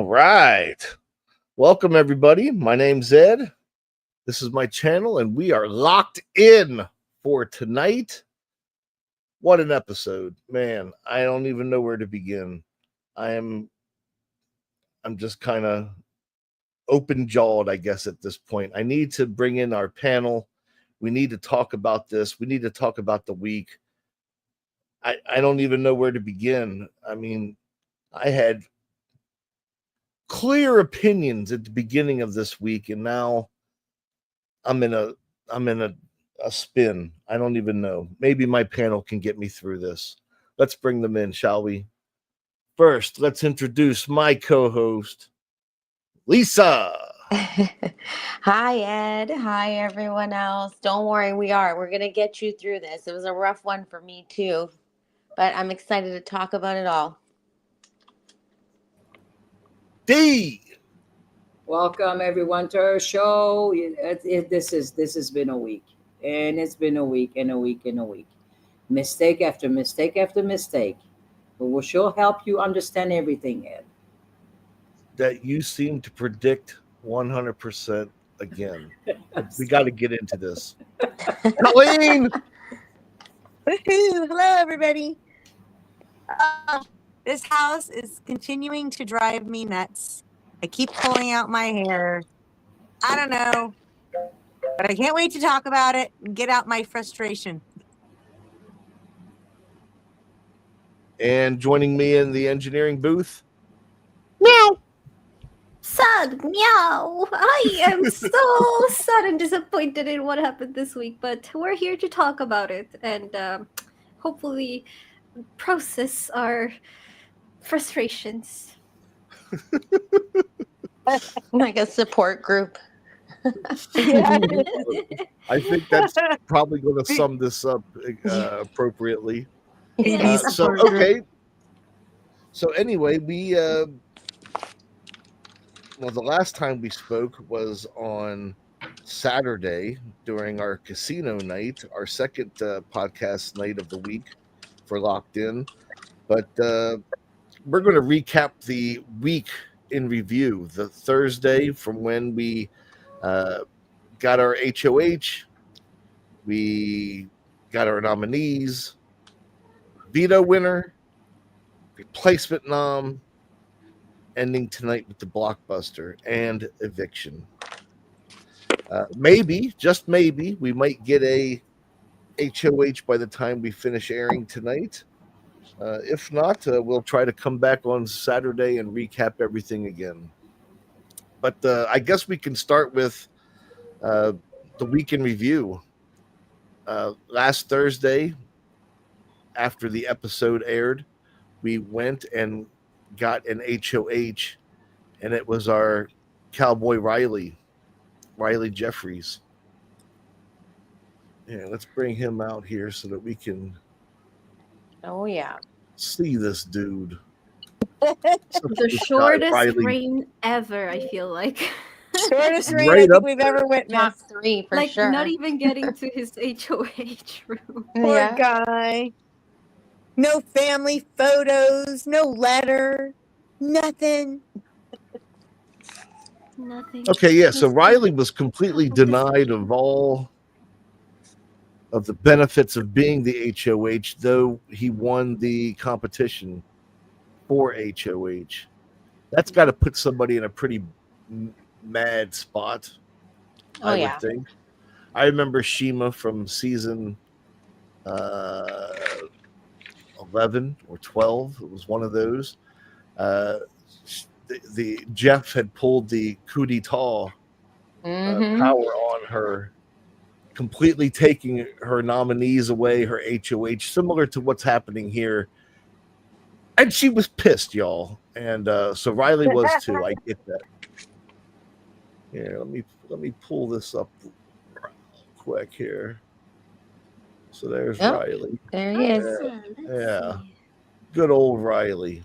right. Welcome, everybody. My name's Ed. This is my channel, and we are locked in for tonight. What an episode. Man, I don't even know where to begin. I'm just kind of open-jawed, I guess, at this point. I need to bring in our panel. We need to talk about this. We need to talk about the week. I don't even know where to begin. I mean, I had clear opinions at the beginning of this week, and now I'm in a spin. I don't even know. Maybe my panel can get me through this. Let's bring them in, shall we? First, let's introduce my co-host, Lisa. Hi, Ed. Hi, everyone else. Don't worry, we're going to get you through this. It was a rough one for me, too, but I'm excited to talk about it all. D. Welcome everyone to our show. This has been a week, and it's been a week and a week and a week, mistake after mistake after mistake. But we'll sure help you understand everything, Ed. That you seem to predict 100% again. We got to get into this. Colleen. Hello, everybody. This house is continuing to drive me nuts. I keep pulling out my hair. I don't know, but I can't wait to talk about it and get out my frustration. And joining me in the engineering booth, Meow. Sad meow. I am so sad and disappointed in what happened this week, but we're here to talk about it and hopefully process our frustrations. Like a support group. I think that's probably going to sum this up appropriately. Okay. So anyway, the last time we spoke was on Saturday during our casino night, our second podcast night of the week for Locked In. But we're going to recap the week in review, the Thursday from when we got our HOH, we got our nominees, veto winner, replacement nom, ending tonight with the blockbuster and eviction. Maybe, just maybe, we might get a HOH by the time we finish airing tonight. If not, we'll try to come back on Saturday and recap everything again. But I guess we can start with the week in review. Last Thursday, after the episode aired, we went and got an HOH, and it was our cowboy Riley Jeffries. Yeah, let's bring him out here so that we can see this dude. The shortest reign ever, I feel like. Shortest reign I think we've ever witnessed. Top 3 for like, sure. Not even getting to his HOH room. Poor guy. No family photos, no letter, nothing. Nothing. Okay, yeah, so Riley was completely denied of all of the benefits of being the HOH, though he won the competition for HOH. That's got to put somebody in a pretty mad spot, I would think. I remember Shima from season 11 or 12. It was one of those. The Jeff had pulled the coup d'etat power on her, completely taking her nominees away, her HOH, similar to what's happening here. And she was pissed, y'all. And so Riley was too. I get that. Yeah, let me pull this up quick here. So there's Riley. There he is. Yeah. Good old Riley.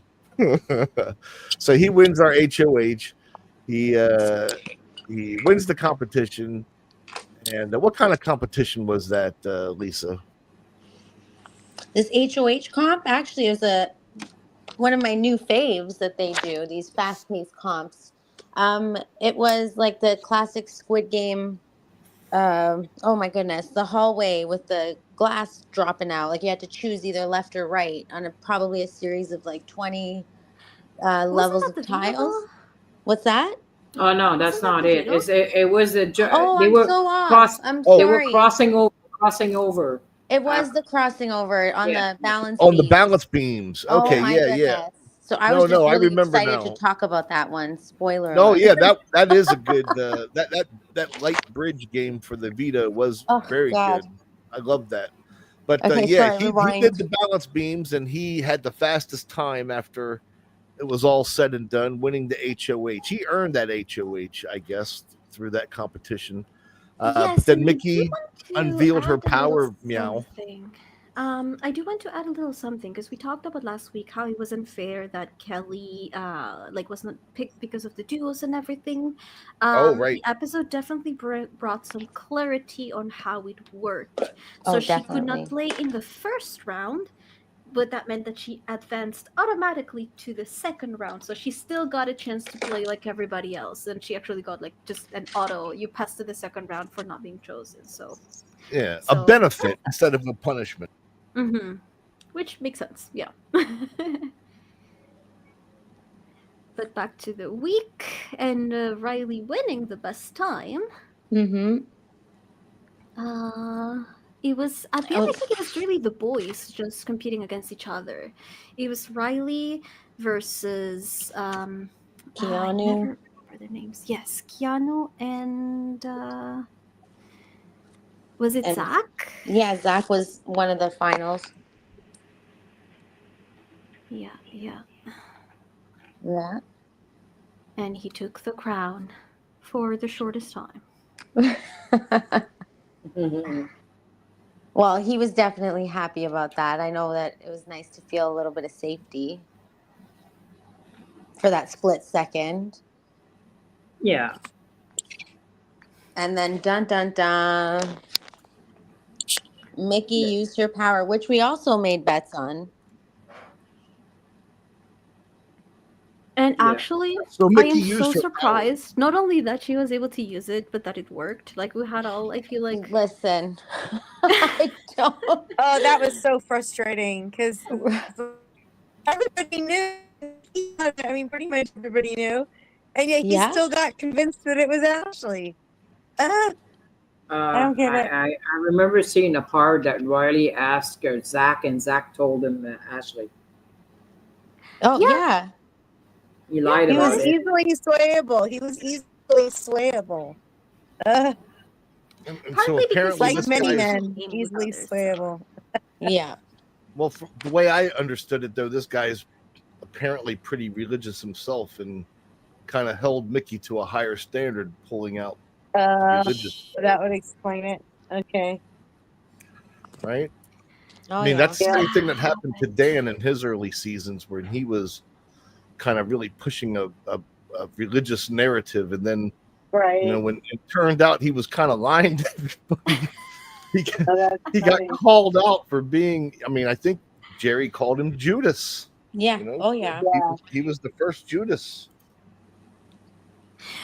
So he wins our HOH. He wins the competition. And what kind of competition was that, Lisa? This HOH comp actually is a one of my new faves that they do, these fast-paced comps. It was like the classic Squid Game. Oh my goodness, the hallway with the glass dropping out. Like you had to choose either left or right on probably a series of like 20 Wasn't levels that of the Vita though? tiles. What's that? Oh no, that's Wasn't that not the it. Vita? It was Oh, they I'm were so off. cross I'm Oh, they were sorry. crossing over. It Uh, was the crossing over on yeah. the balance on the beams. balance beams. Oh Okay, my yeah. goodness. So I was No, just I really remember excited to now. talk about that one. Spoiler No, alert. yeah, that is a good that light bridge game for the Vita was Oh very God. good. I love that. But Okay, yeah, sorry, he rewind. did the balance beams and he had the fastest time after it was all said and done, winning the HOH. He earned that HOH, I guess, through that competition. But Yes, then and I do Mickey want to unveiled her add a little power meow. something. I do want to add a little something because we talked about last week how it was unfair that Kelly, like, was not picked because of the duos and everything. Oh, The right. episode definitely brought some clarity on how it worked. So Oh, she could not definitely. play in the first round, but that meant that she advanced automatically to the second round. So she still got a chance to play like everybody else. And she actually got like just an auto. You passed to the second round for not being chosen. So, Yeah, a so benefit instead of a punishment. which makes sense. Yeah. But back to the week and Riley winning the best time. Mm-hmm. It was at the end. Oh, I think it was really the boys just competing against each other. It was Riley versus I Keanu. never remember their names. Yes, Keanu and was it And Zach? yeah, Zach was one of the finals. Yeah. Yeah. And he took the crown for the shortest time. Well, he was definitely happy about that. I know that it was nice to feel a little bit of safety for that split second. Yeah. And then dun dun dun. Mickey used her power, which we also made bets on. And Yeah. actually, So I Mickey am so used her power. surprised. Not only that she was able to use it, but that it worked. Like we had all. I feel like. Listen, I don't. Oh, that was so frustrating because everybody knew. I mean, pretty much everybody knew, and yet he Yeah. still got convinced that it was Ashley. I don't get it. I remember seeing a part that Riley asked Zach, and Zach told him Ashley. Oh Yeah. yeah. He lied He about was it. easily swayable. He was easily swayable. And so Partly because apparently he Like this many guy is, men, game with easily others. swayable. Yeah. well, the way I understood it though, this guy is apparently pretty religious himself and kind of held Mickey to a higher standard, pulling out religious, That would explain it. Okay. right? Oh, I mean, yeah. that's the same thing that happened to Dan in his early seasons, where he was kind of really pushing a religious narrative, and then Right. when it turned out he was kind of lying to everybody, he got funny. called out for being. I mean, I think Jerry called him Judas. Yeah. Oh yeah. He was the first Judas.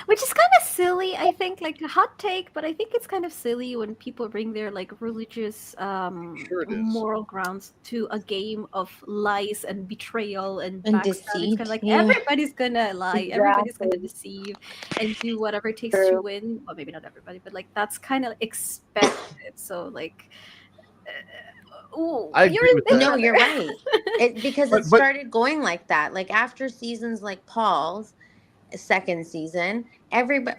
Which is kind of silly, I think, like a hot take, but I think it's kind of silly when people bring their like religious Sure it is. moral grounds to a game of lies and betrayal and And backstabbing. It's kind deceit, of like yeah. everybody's gonna lie, everybody's gonna Exactly. deceive and do whatever it takes to True. win. Well, maybe not everybody, but like that's kind of expected. So like ooh, I you're agree in with Big that. No, Brother. you're right. Because But- it started going like that. Like after seasons like Paul's second season, everybody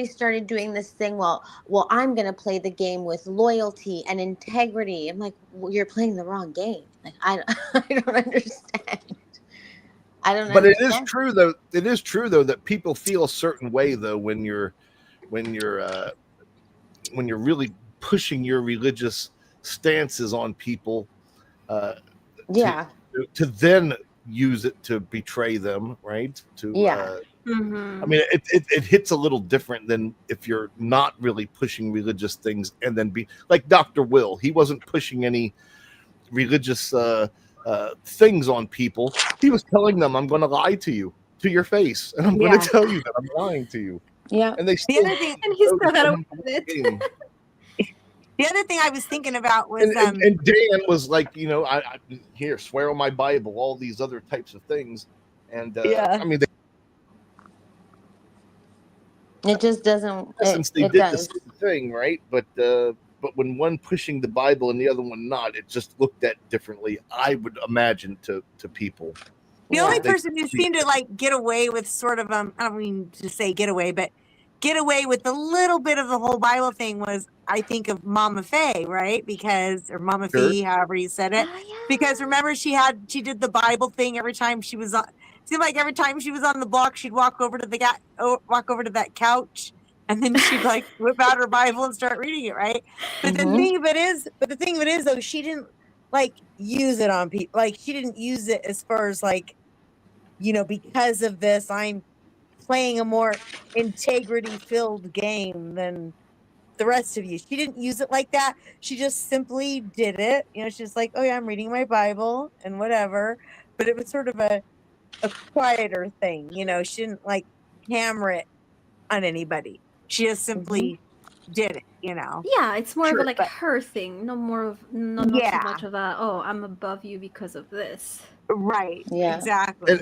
started doing this thing. Well, I'm gonna play the game with loyalty and integrity. I'm like, well, you're playing the wrong game. Like I don't understand. But it is true though. It is true though that people feel a certain way though when you're really pushing your religious stances on people. Yeah. To then use it to betray them, right? Yeah. I mean, it hits a little different than if you're not really pushing religious things and then be like Dr. Will. He wasn't pushing any religious things on people. He was telling them, "I'm going to lie to you to your face, and I'm going to tell you that I'm lying to you." Yeah. And they The still other thing, And he still got away him to with win it. the game. the other thing I was thinking about was And Dan was like, I here swear on my Bible, all these other types of things, and Yeah. I mean, It just doesn't. in essence, they It did the does. same thing, right? But when one pushing the Bible and the other one not, it just looked at differently. I would imagine to people. The only Yeah. person who seemed to like get away with sort of I don't mean to say get away, but get away with a little bit of the whole Bible thing was, I think, of Mama Faye, right? Or Mama Sure. Fee, however you said it. Oh, yeah. Because remember, she did the Bible thing every time she was on. Seemed like every time she was on the block, she'd walk over to that couch, and then she'd like whip out her Bible and start reading it, right? But the thing of it is, though, she didn't like use it on people. Like she didn't use it as far as like, because of this, I'm playing a more integrity filled game than the rest of you. She didn't use it like that. She just simply did it. She's like, oh yeah, I'm reading my Bible and whatever. But it was sort of a quieter thing. She didn't like hammer it on anybody. She just simply did it, Yeah, it's more of a Sure. like But- her thing, no more of not so Yeah. much of a, oh, I'm above you because of this. Right. Yeah. Exactly.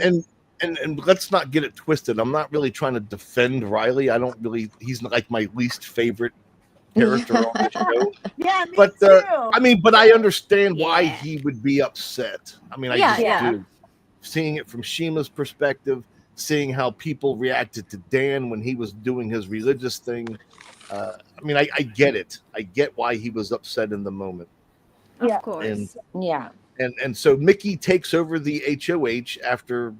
And let's not get it twisted. I'm not really trying to defend Riley. He's like my least favorite character on the show. Yeah, me But too. but I understand why Yeah. he would be upset. I mean, I Yeah, just yeah. do. Seeing it from Shima's perspective, seeing how people reacted to Dan when he was doing his religious thing. I mean, I get it. I get why he was upset in the moment. Of Yeah. course. Yeah. And so Mickey takes over the HOH after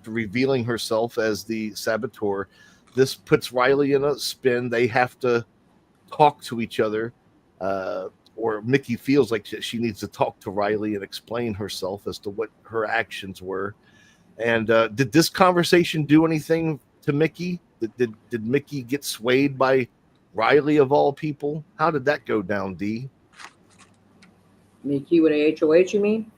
revealing herself as the saboteur. This puts Riley in a spin. They have to talk to each other, or Mickey feels like she needs to talk to Riley and explain herself as to what her actions were. And did this conversation do anything to Mickey? Did Mickey get swayed by Riley of all people? How did that go down, D? Mickey with a HOH, you mean?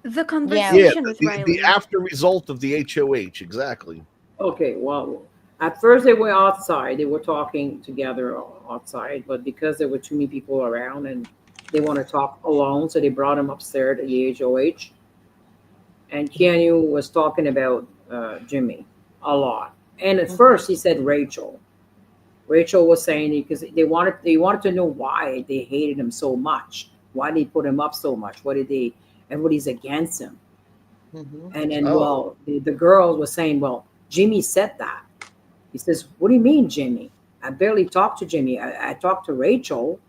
The conversation Yeah, with the Riley. after result of the HOH, exactly. Okay, well, at first they were outside. They were talking together outside, but because there were too many people around and they want to talk alone, so they brought him upstairs at the HOH. And Keanu was talking about Jimmy a lot. And at first he said Rachel. Rachel was saying because they wanted to know why they hated him so much. Why they put him up so much? Everybody's against him. And then, well, the girls were saying, well, Jimmy said that. He says, what do you mean, Jimmy? I barely talked to Jimmy. I talked to Rachel.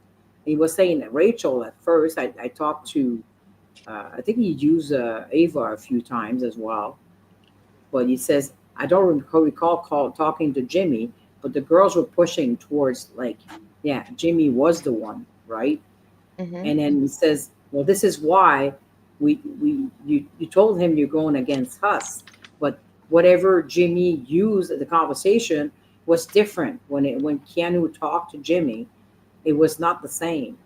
He was saying that Rachel at first. I talked to, I think he used Ava a few times as well. But he says, I don't recall talking to Jimmy, but the girls were pushing towards like, yeah, Jimmy was the one, right? And then he says, well, this is why you told him you're going against us, but whatever Jimmy used in the conversation was different. When Keanu talked to Jimmy, it was not the same.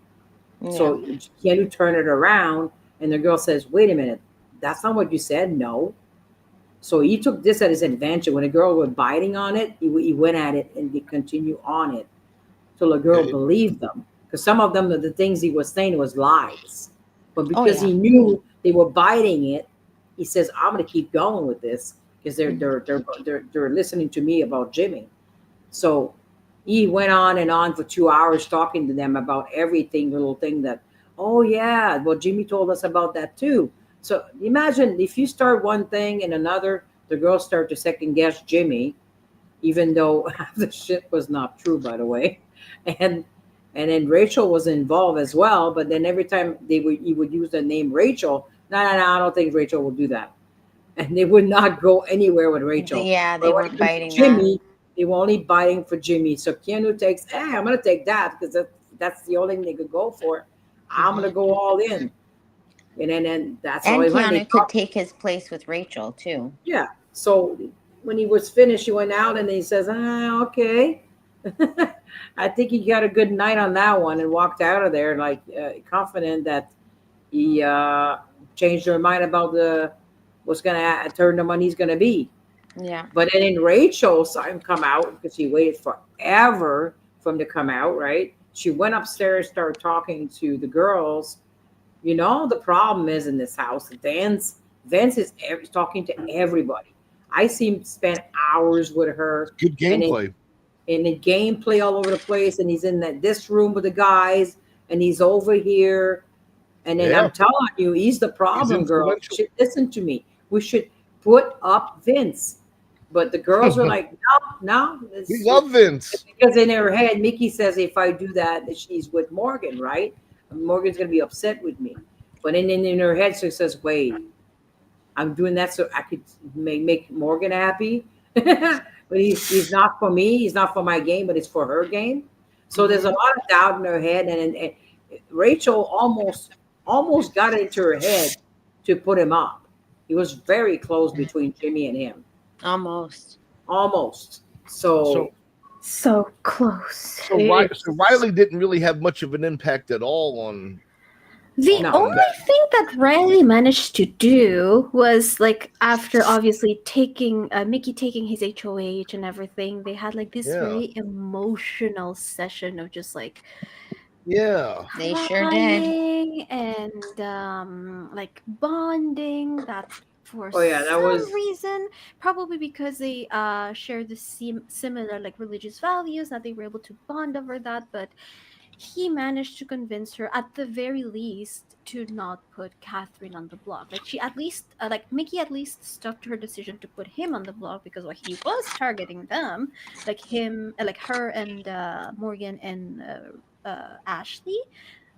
Yeah. So Keanu turned it around, and the girl says, "Wait a minute, that's not what you said." No. So he took this as his adventure. When a girl was biting on it, he went at it and he continued on it till the girl believed them. Because some of them, the things he was saying was lies. But because he knew they were biting it, he says, "I'm going to keep going with this because they're listening to me about Jimmy." So he went on and on for 2 hours talking to them about everything, little thing that, oh yeah, well, Jimmy told us about that too. So imagine if you start one thing and another, the girls start to second guess Jimmy, even though half the shit was not true, by the way. And then Rachel was involved as well. But then every time he would use the name Rachel, no, I don't think Rachel will do that. And they would not go anywhere with Rachel. Yeah, they But when weren't it comes to biting Jimmy, they were only biting for Jimmy. So Keanu takes, I'm going to take that because that's the only thing they could go for. I'm going to go all in. And then that's And all he went. Keanu could take his place with Rachel too. Yeah. So when he was finished, he went out and he says, okay. I think he got a good night on that one and walked out of there like confident that he changed her mind about the what's gonna turn the money's gonna be. Yeah. But then in Rachel saw him come out because she waited forever for him to come out, right? She went upstairs, started talking to the girls. You know, the problem is in this house, Vince is talking to everybody. I see him spend hours with her, Good and gameplay. the gameplay all over the place, and he's in this room with the guys, and he's over here, and then Yeah, I'm telling you, he's the he's problem, girl. You influential. should listen to me. We should put up Vince. But the girls are like, no, no. We love Vince. Because in her head, Mickey says if I do that, that she's with Morgan, right? Morgan's gonna be upset with me. But in her head, she says, wait, I'm doing that so I could make Morgan happy. But he's not for me. He's not for my game, but it's for her game. So there's a lot of doubt in her head, and Rachel almost got it into her head to put him up. It was very close between Jimmy and him, Almost. almost. So So close. so, so Riley didn't really have much of an impact at all on The No. only thing that Riley managed to do was like after obviously taking Mickey taking his HOH and everything, they had like this Yeah. very emotional session of just like Yeah. They sure did. crying and like bonding that for Oh yeah, that some was reason, probably because they share the similar like religious values, that they were able to bond over that. But he managed to convince her at the very least to not put Catherine on the block. Like she at least like Mickey at least stuck to her decision to put him on the block, because like he was targeting them, like him like her and Morgan and Ashley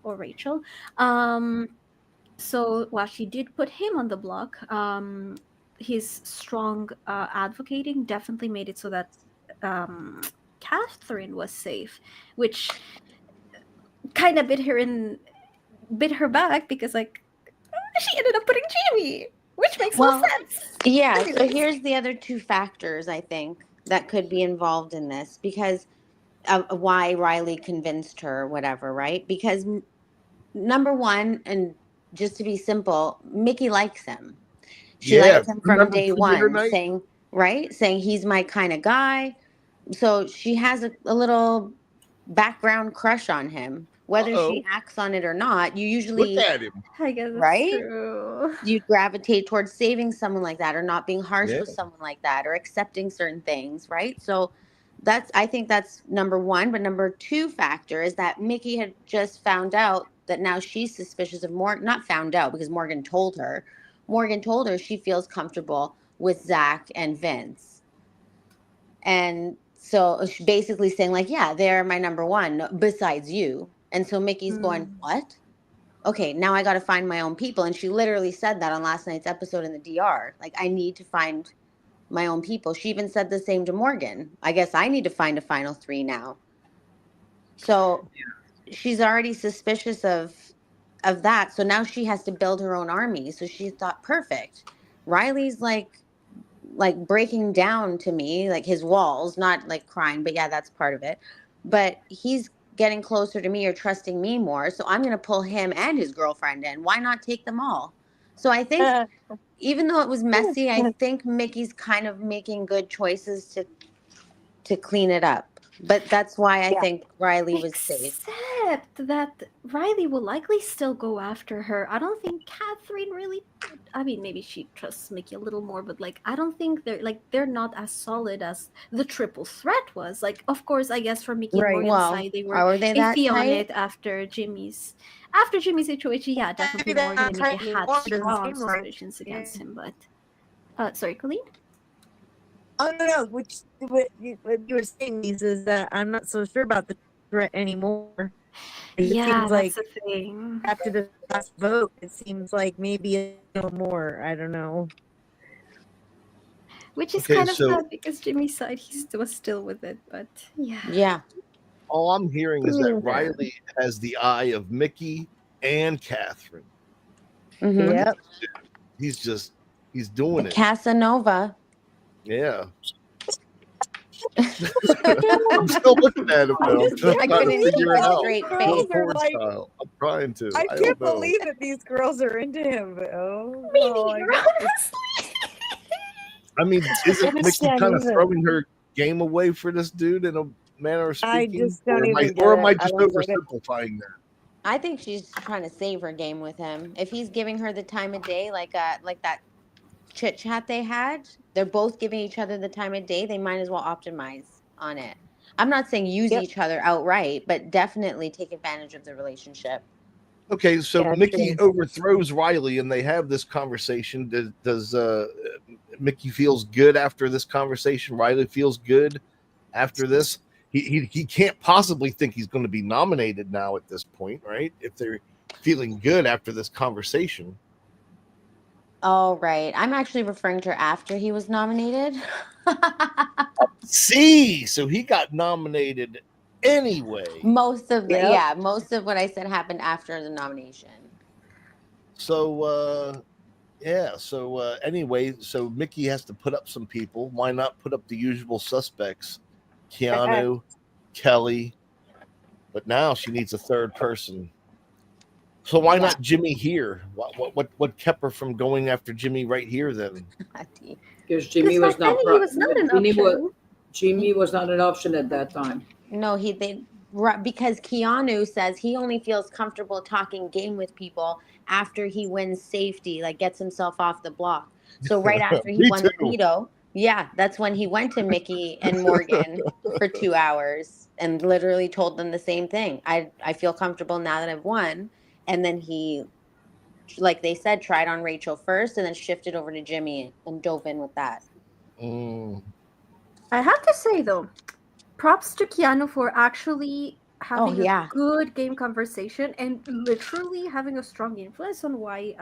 or Rachel. So while she did put him on the block, his strong advocating definitely made it so that um, Catherine was safe, which kind of bit her back, because like she ended up putting Jamie, which makes Well, no sense. Yeah, so Anyways. here's the other two factors I think that could be involved in this, because of why Riley convinced her, whatever, right? Because number one, and just to be simple, Mickey likes him. She Yeah. likes him from Remember day Premiere one, Night? saying, right? Saying he's my kind of guy. So she has a little background crush on him. Whether she Uh-oh. acts on it or not, you Look usually, at him. I guess that's right? true. You gravitate towards saving someone like that, or not being harsh Yeah. with someone like that, or accepting certain things, right? So I think that's number one. But number two factor is that Mickey had just found out that now she's suspicious of Morgan. Not found out, because Morgan told her. Morgan told her she feels comfortable with Zach and Vince. And so she's basically saying like, yeah, they're my number one besides you. And so Mickey's going, what? Okay, now I got to find my own people. And she literally said that on last night's episode in the DR. Like, I need to find my own people. She even said the same to Morgan. I guess I need to find a final three now. So she's already suspicious of that. So now she has to build her own army. So she thought, perfect. Riley's like breaking down to me, like his walls, not like crying, but yeah, that's part of it. But he's getting closer to me or trusting me more. So I'm going to pull him and his girlfriend in. Why not take them all? So I think even though it was messy, I think Mickey's kind of making good choices to clean it up. But that's why I think Riley was safe. Except that Riley will likely still go after her. I don't think Catherine really. I mean, maybe she trusts Mickey a little more, but like, I don't think they're not as solid as the triple threat was. Like, of course, I guess for Mickey and Right. Morgan's Well, side, they were are they that iffy on tight? it after Jimmy's situation. Yeah, definitely Maybe Morgan that and Mickey tight had war doesn't strong seem right. suspicions against him. But sorry, Colleen. Oh no, what you were saying, Lisa, is that I'm not so sure about the threat anymore. It Yeah, seems that's like the thing. after the last vote, it seems like maybe no more. I don't know. Which is Okay, kind of so sad, because Jimmy's side was still with it. But yeah. Yeah. all I'm hearing is that Riley has the eye of Mickey and Catherine. Mm-hmm. Yep. He's doing it. Casanova. Yeah. I'm still looking at him though. I'm just just I trying to couldn't keep figure it a out. straight Little face. Girls are porn like- style. I'm trying to. I I can't don't know. believe that these girls are into him. But Me oh, neither, honestly. I mean, isn't Mickey understand kind of either. throwing her game away for this dude in a manner of I speaking? just don't or even get am I it. I just don't get it. oversimplifying that? I think she's trying to save her game with him. If he's giving her the time of day, like that chit chat they had, they're both giving each other the time of day. They might as well optimize on it. I'm not saying use Yep. each other outright, but definitely take advantage of the relationship. Okay, so Yeah, Mickey true. overthrows Riley, and they have this conversation. Does Mickey feels good after this conversation? Riley feels good after this. He can't possibly think he's going to be nominated now at this point, right? If they're feeling good after this conversation. Oh, right. I'm actually referring to after he was nominated. See, so he got nominated anyway. Most of Yep. most of what I said happened after the nomination. So anyway, so Mickey has to put up some people. Why not put up the usual suspects? Keanu, Kelly, but now she needs a third person. So why Yeah. not Jimmy here? What kept her from going after Jimmy right here then? Because Jimmy was Because back not. then he was not an option. Jimmy was not an option at that time. No, because Keanu says he only feels comfortable talking game with people after he wins safety, like gets himself off the block. So right after he Me won the too. veto, yeah, that's when he went to Mickey and Morgan for 2 hours and literally told them the same thing. I feel comfortable now that I've won. And then he, like they said, tried on Rachel first and then shifted over to Jimmy and dove in with that. Mm. I have to say though, props to Keanu for actually having yeah. a good game conversation and literally having a strong influence on why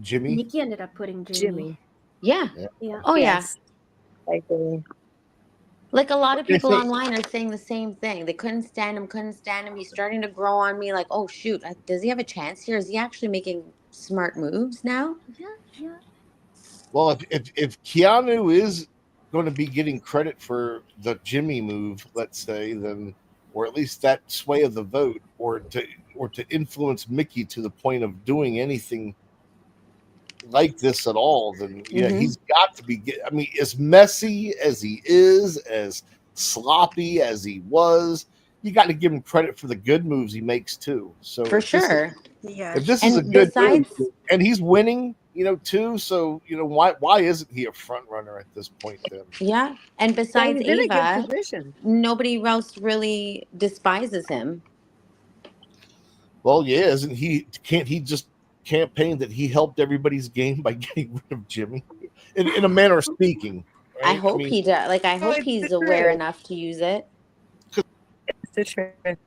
Jimmy? Nikki ended up putting Jimmy. Jimmy. Yeah. Yeah. Oh, Yes. I agree. Like a lot of Okay, people so- online are saying the same thing. They couldn't stand him. He's starting to grow on me. Like, oh shoot, does he have a chance here? Is he actually making smart moves now? Yeah. Well, if Keanu is going to be getting credit for the Jimmy move, let's say, then, or at least that sway of the vote, or to influence Mickey to the point of doing anything like this at all, then yeah, Mhm. he's got to be. I mean, as messy as he is, as sloppy as he was, you got to give him credit for the good moves he makes too. So For if this is- sure. Yeah. if this And is a good besides- move, and he's winning, too. So why isn't he a front runner at this point then? Yeah. And Yeah, besides he's in a Ava, good position. nobody else really despises him. Well, yeah, isn't he? Can't he just campaign that he helped everybody's game by getting rid of Jimmy, in a manner of speaking? Right? I hope he does. Like, I hope it's he's the aware truth. enough to use it. It's the truth.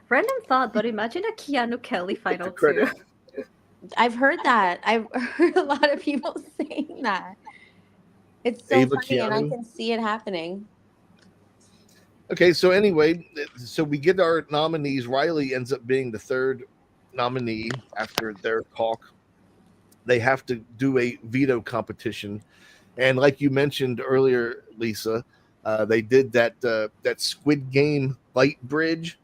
Random thought, but imagine a Keanu Kelly final credit. two. I've heard that. I've heard a lot of people saying that. It's so Ava funny, and I Keanu? can see it happening. Okay, so anyway, so we get our nominees. Riley ends up being the third nominee after their talk. They have to do a veto competition, and like you mentioned earlier, Lisa, they did that Squid Game bite bridge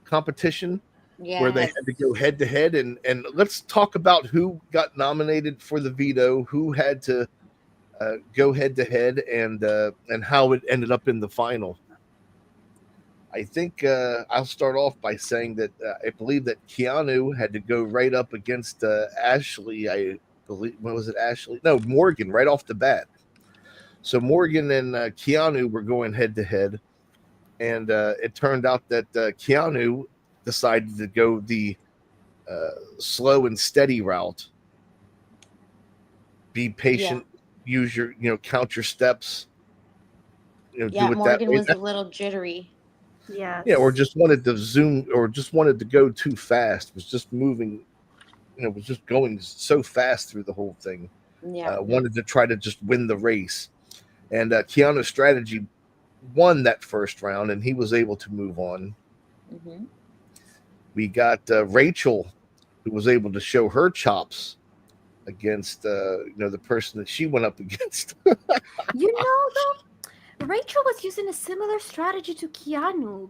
competition where they had to go head to head. And let's talk about who got nominated for the veto, who had to go head to head, and how it ended up in the final. I think I'll start off by saying that I believe that Keanu had to go right up against Ashley. I believe, what was it, Ashley? No, Morgan, right off the bat. So Morgan and Keanu were going head to head, and it turned out that Keanu decided to go the slow and steady route. Be patient. Use your, count your steps. Do it that Morgan way. was a little jittery. Yeah. Or just wanted to zoom, or just wanted to go too fast. Was just moving, was just going so fast through the whole thing. Yeah. Wanted to try to just win the race. And Keanu's strategy won that first round, and he was able to move on. Mm-hmm. We got Rachel, who was able to show her chops against the person that she went up against. You know, though, Rachel was using a similar strategy to Keanu.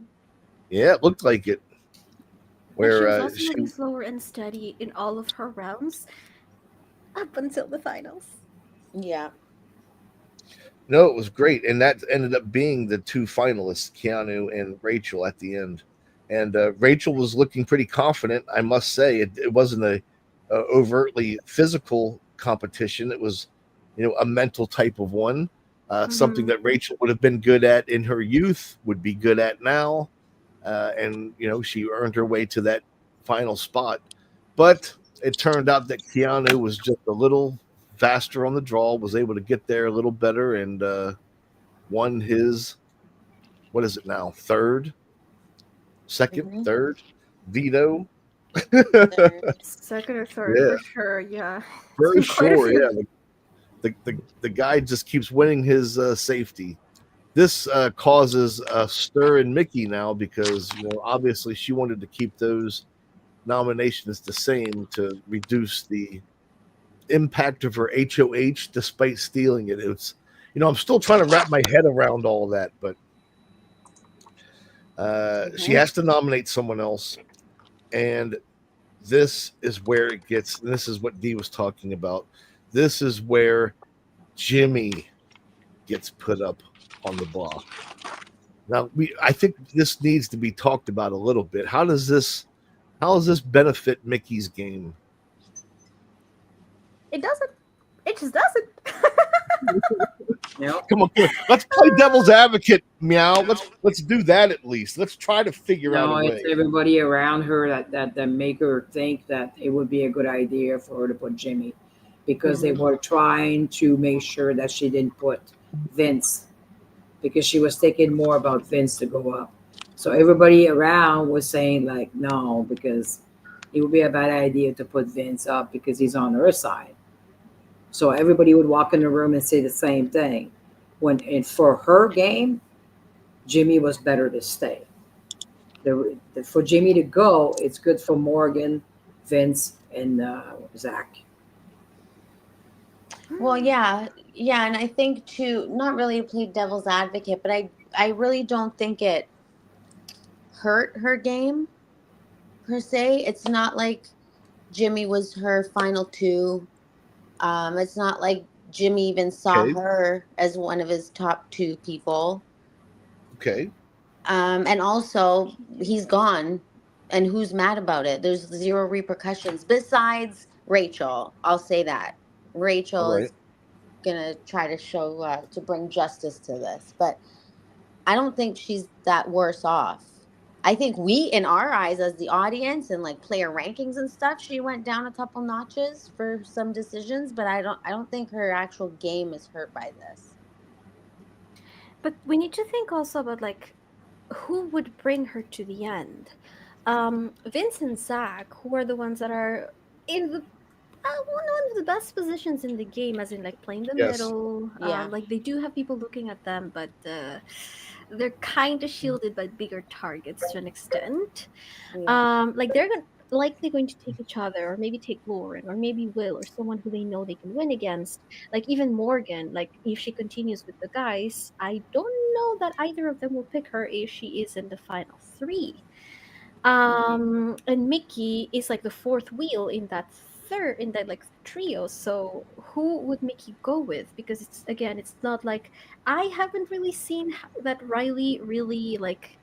Yeah, it looked like it. Like she Where was also she moving slower and steady in all of her rounds up until the finals. Yeah. No, it was great, and that ended up being the two finalists, Keanu and Rachel, at the end. And Rachel was looking pretty confident, I must say. It wasn't a overtly physical competition. It was, a mental type of one. Something Mhm. that Rachel would have been good at in her youth, would be good at now, and she earned her way to that final spot. But it turned out that Keanu was just a little faster on the draw, was able to get there a little better, and won his, what is it now, second, Hmm. third veto. Second or third, Yeah, for sure. Yeah, it's for been quite a sure. few. Yeah, the guy just keeps winning his safety. This causes a stir in Mickey now because obviously she wanted to keep those nominations the same to reduce the impact of her HOH despite stealing it. It's I'm still trying to wrap my head around all that, but she Hmm. has to nominate someone else, and this is where it gets. And this is what Dee was talking about. This is where Jimmy gets put up on the block. Now, I think this needs to be talked about a little bit. How does this benefit Mickey's game? It doesn't. It just doesn't. Yep. Come on. Let's play devil's advocate, meow. Let's do that at least. Let's try to figure out a No, it's way. everybody around her that make her think that it would be a good idea for her to put Jimmy, because they Hmm. were trying to make sure that she didn't put Vince, because she was thinking more about Vince to go up. So everybody around was saying like no, because it would be a bad idea to put Vince up because he's on her side. So everybody would walk in the room and say the same thing. When and for her game, Jimmy was better to stay. For Jimmy to go, it's good for Morgan, Vince, and Zach. Well, yeah, and I think too, not really to play devil's advocate, but I really don't think it hurt her game per se. It's not like Jimmy was her final two. It's not like Jimmy even saw Okay. her as one of his top two people. Okay. And also, he's gone. And who's mad about it? There's zero repercussions besides Rachel. I'll say that. All Rachel right. is going to try to show, to bring justice to this. But I don't think she's that worse off. I think we, in our eyes as the audience and like player rankings and stuff, she went down a couple notches for some decisions, but I don't think her actual game is hurt by this. But we need to think also about like who would bring her to the end. Vince and Zach, who are the ones that are in the one of the best positions in the game, as in like playing the Yes. middle. Yeah. Like they do have people looking at them, but they're kind of shielded by bigger targets to an extent. Yeah. Like likely going to take each other, or maybe take Lauren, or maybe Will, or someone who they know they can win against. Like even Morgan, like if she continues with the guys, I don't know that either of them will pick her if she is in the final three. And Mickey is like the fourth wheel in that like trio. So who would Mickey go with? Because it's not like I haven't really seen that Riley really like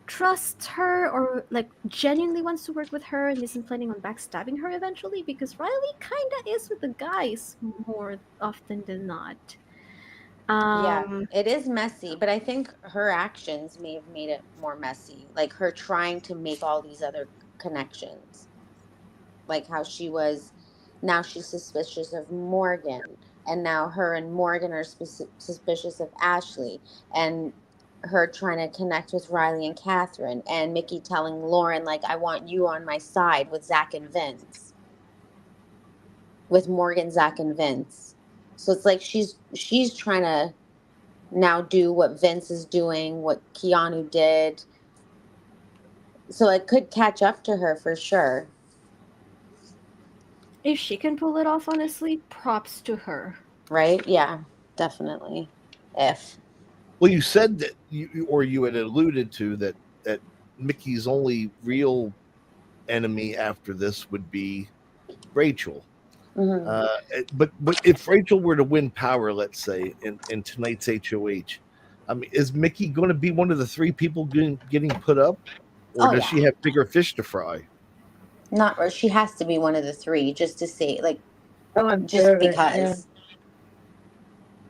trusts her or like genuinely wants to work with her and isn't planning on backstabbing her eventually, because Riley kind of is with the guys more often than not. Yeah, Um it is messy, but I think her actions may have made it more messy. Like her trying to make all these other connections. Like how she was, now she's suspicious of Morgan, and now her and Morgan are suspicious of Ashley, and her trying to connect with Riley and Catherine, and Mickey telling Lauren, like, I want you on my side with Zach and Vince, with Morgan, Zach, and Vince. So it's like she's trying to now do what Vince is doing, what Keanu did. So it could catch up to her for sure. If she can pull it off, honestly, props to her. Right? Yeah, definitely. If. Well, you said that you had alluded to that Mickey's only real enemy after this would be Rachel. Mhm. But if Rachel were to win power, let's say in tonight's HOH, I mean, is Mickey going to be one of the three people getting put up, or Oh does yeah. she have bigger fish to fry? Not or she has to be one of the three just to say like Come on, just yeah. because.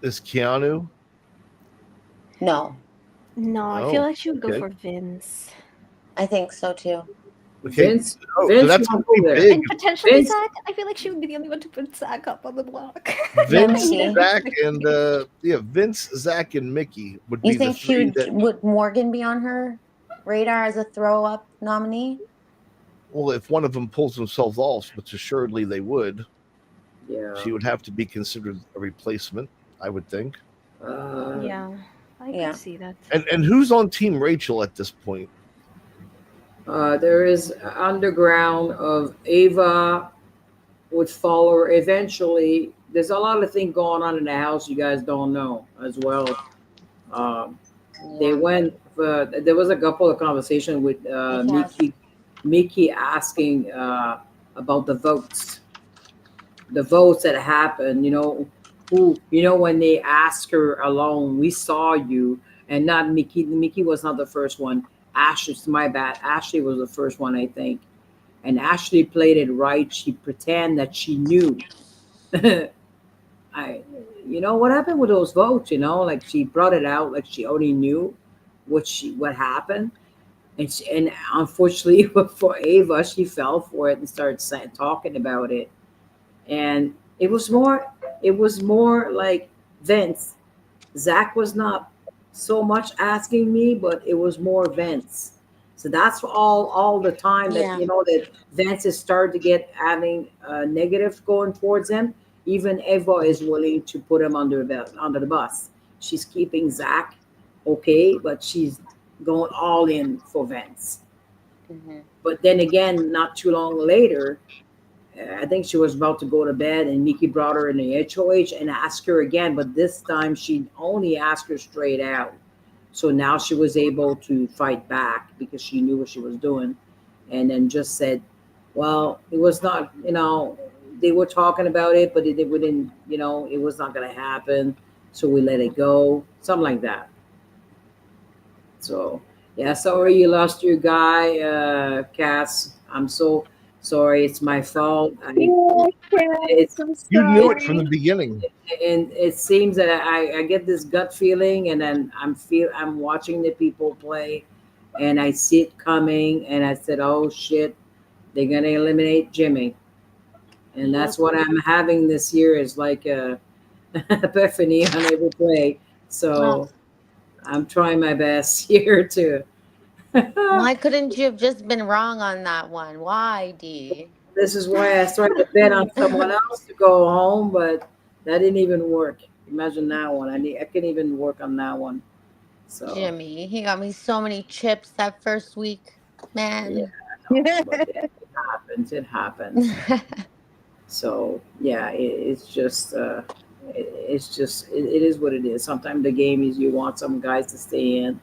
Is Keanu? No. No, I feel Oh, like she would go okay. for Vince. I think so too. Okay. Vince, Oh, so Vince that's won't going to go be there. big. And potentially Vince, Zach. I feel like she would be the only one to put Zach up on the block. Yeah, Vince, maybe. Zach, and Vince, Zach, and Mickey would You be the think she three that. would Morgan be on her radar as a throw up nominee? Well, if one of them pulls themselves off, which assuredly they would, yeah. she would have to be considered a replacement, I would think. Yeah, I Yeah. could see that. And who's on Team Rachel at this point? There is underground of Ava would follow her eventually. There's a lot of things going on in the house you guys don't know as well. Um, they Yeah. went. There was a couple of conversation with Yes. Mickey asking about the votes that happened. When they asked her alone, we saw you, and not Mickey. Mickey was not the first one. Ashley's my bad. Ashley was the first one, I think, and Ashley played it right. She pretend that she knew. I, what happened with those votes? Like she brought it out, like she already knew what happened, and unfortunately for Ava, she fell for it and started talking about it, and it was more like Vince. Zach was not so much asking me, but it was more Vince. So that's all the time that Yeah. that Vince has started to get having negative going towards him. Even Eva is willing to put him under the bus. She's keeping Zach okay, but she's going all in for Vince. Hmm. But then again, not too long later, I think she was about to go to bed, and Mickey brought her in the HOH and asked her again, but this time she only asked her straight out. So now she was able to fight back because she knew what she was doing, and then just said, "Well, it was not, they were talking about it, but it wouldn't, it was not going to happen, so we let it go, something like that." So yeah, sorry you lost your guy, Cass. I'm so sorry. It's my fault. It's I'm You knew it from the sorry. beginning. and it seems that I get this gut feeling, and then I'm watching the people play, and I see it coming, and I said, "Oh shit, they're gonna eliminate Jimmy," and that's what I'm having this year is like a epiphany on every play. Oh, So I'm trying my best here to. why couldn't you have just been wrong on that one? Why, D? This is why I started to bet on someone else to go home, but that didn't even work. Imagine that one. I couldn't even work on that one. So Jimmy, he got me so many chips that first week, yeah, man. no, but it happens. It happens. So yeah, it is what it is. Sometimes the game is you want some guys to stay in,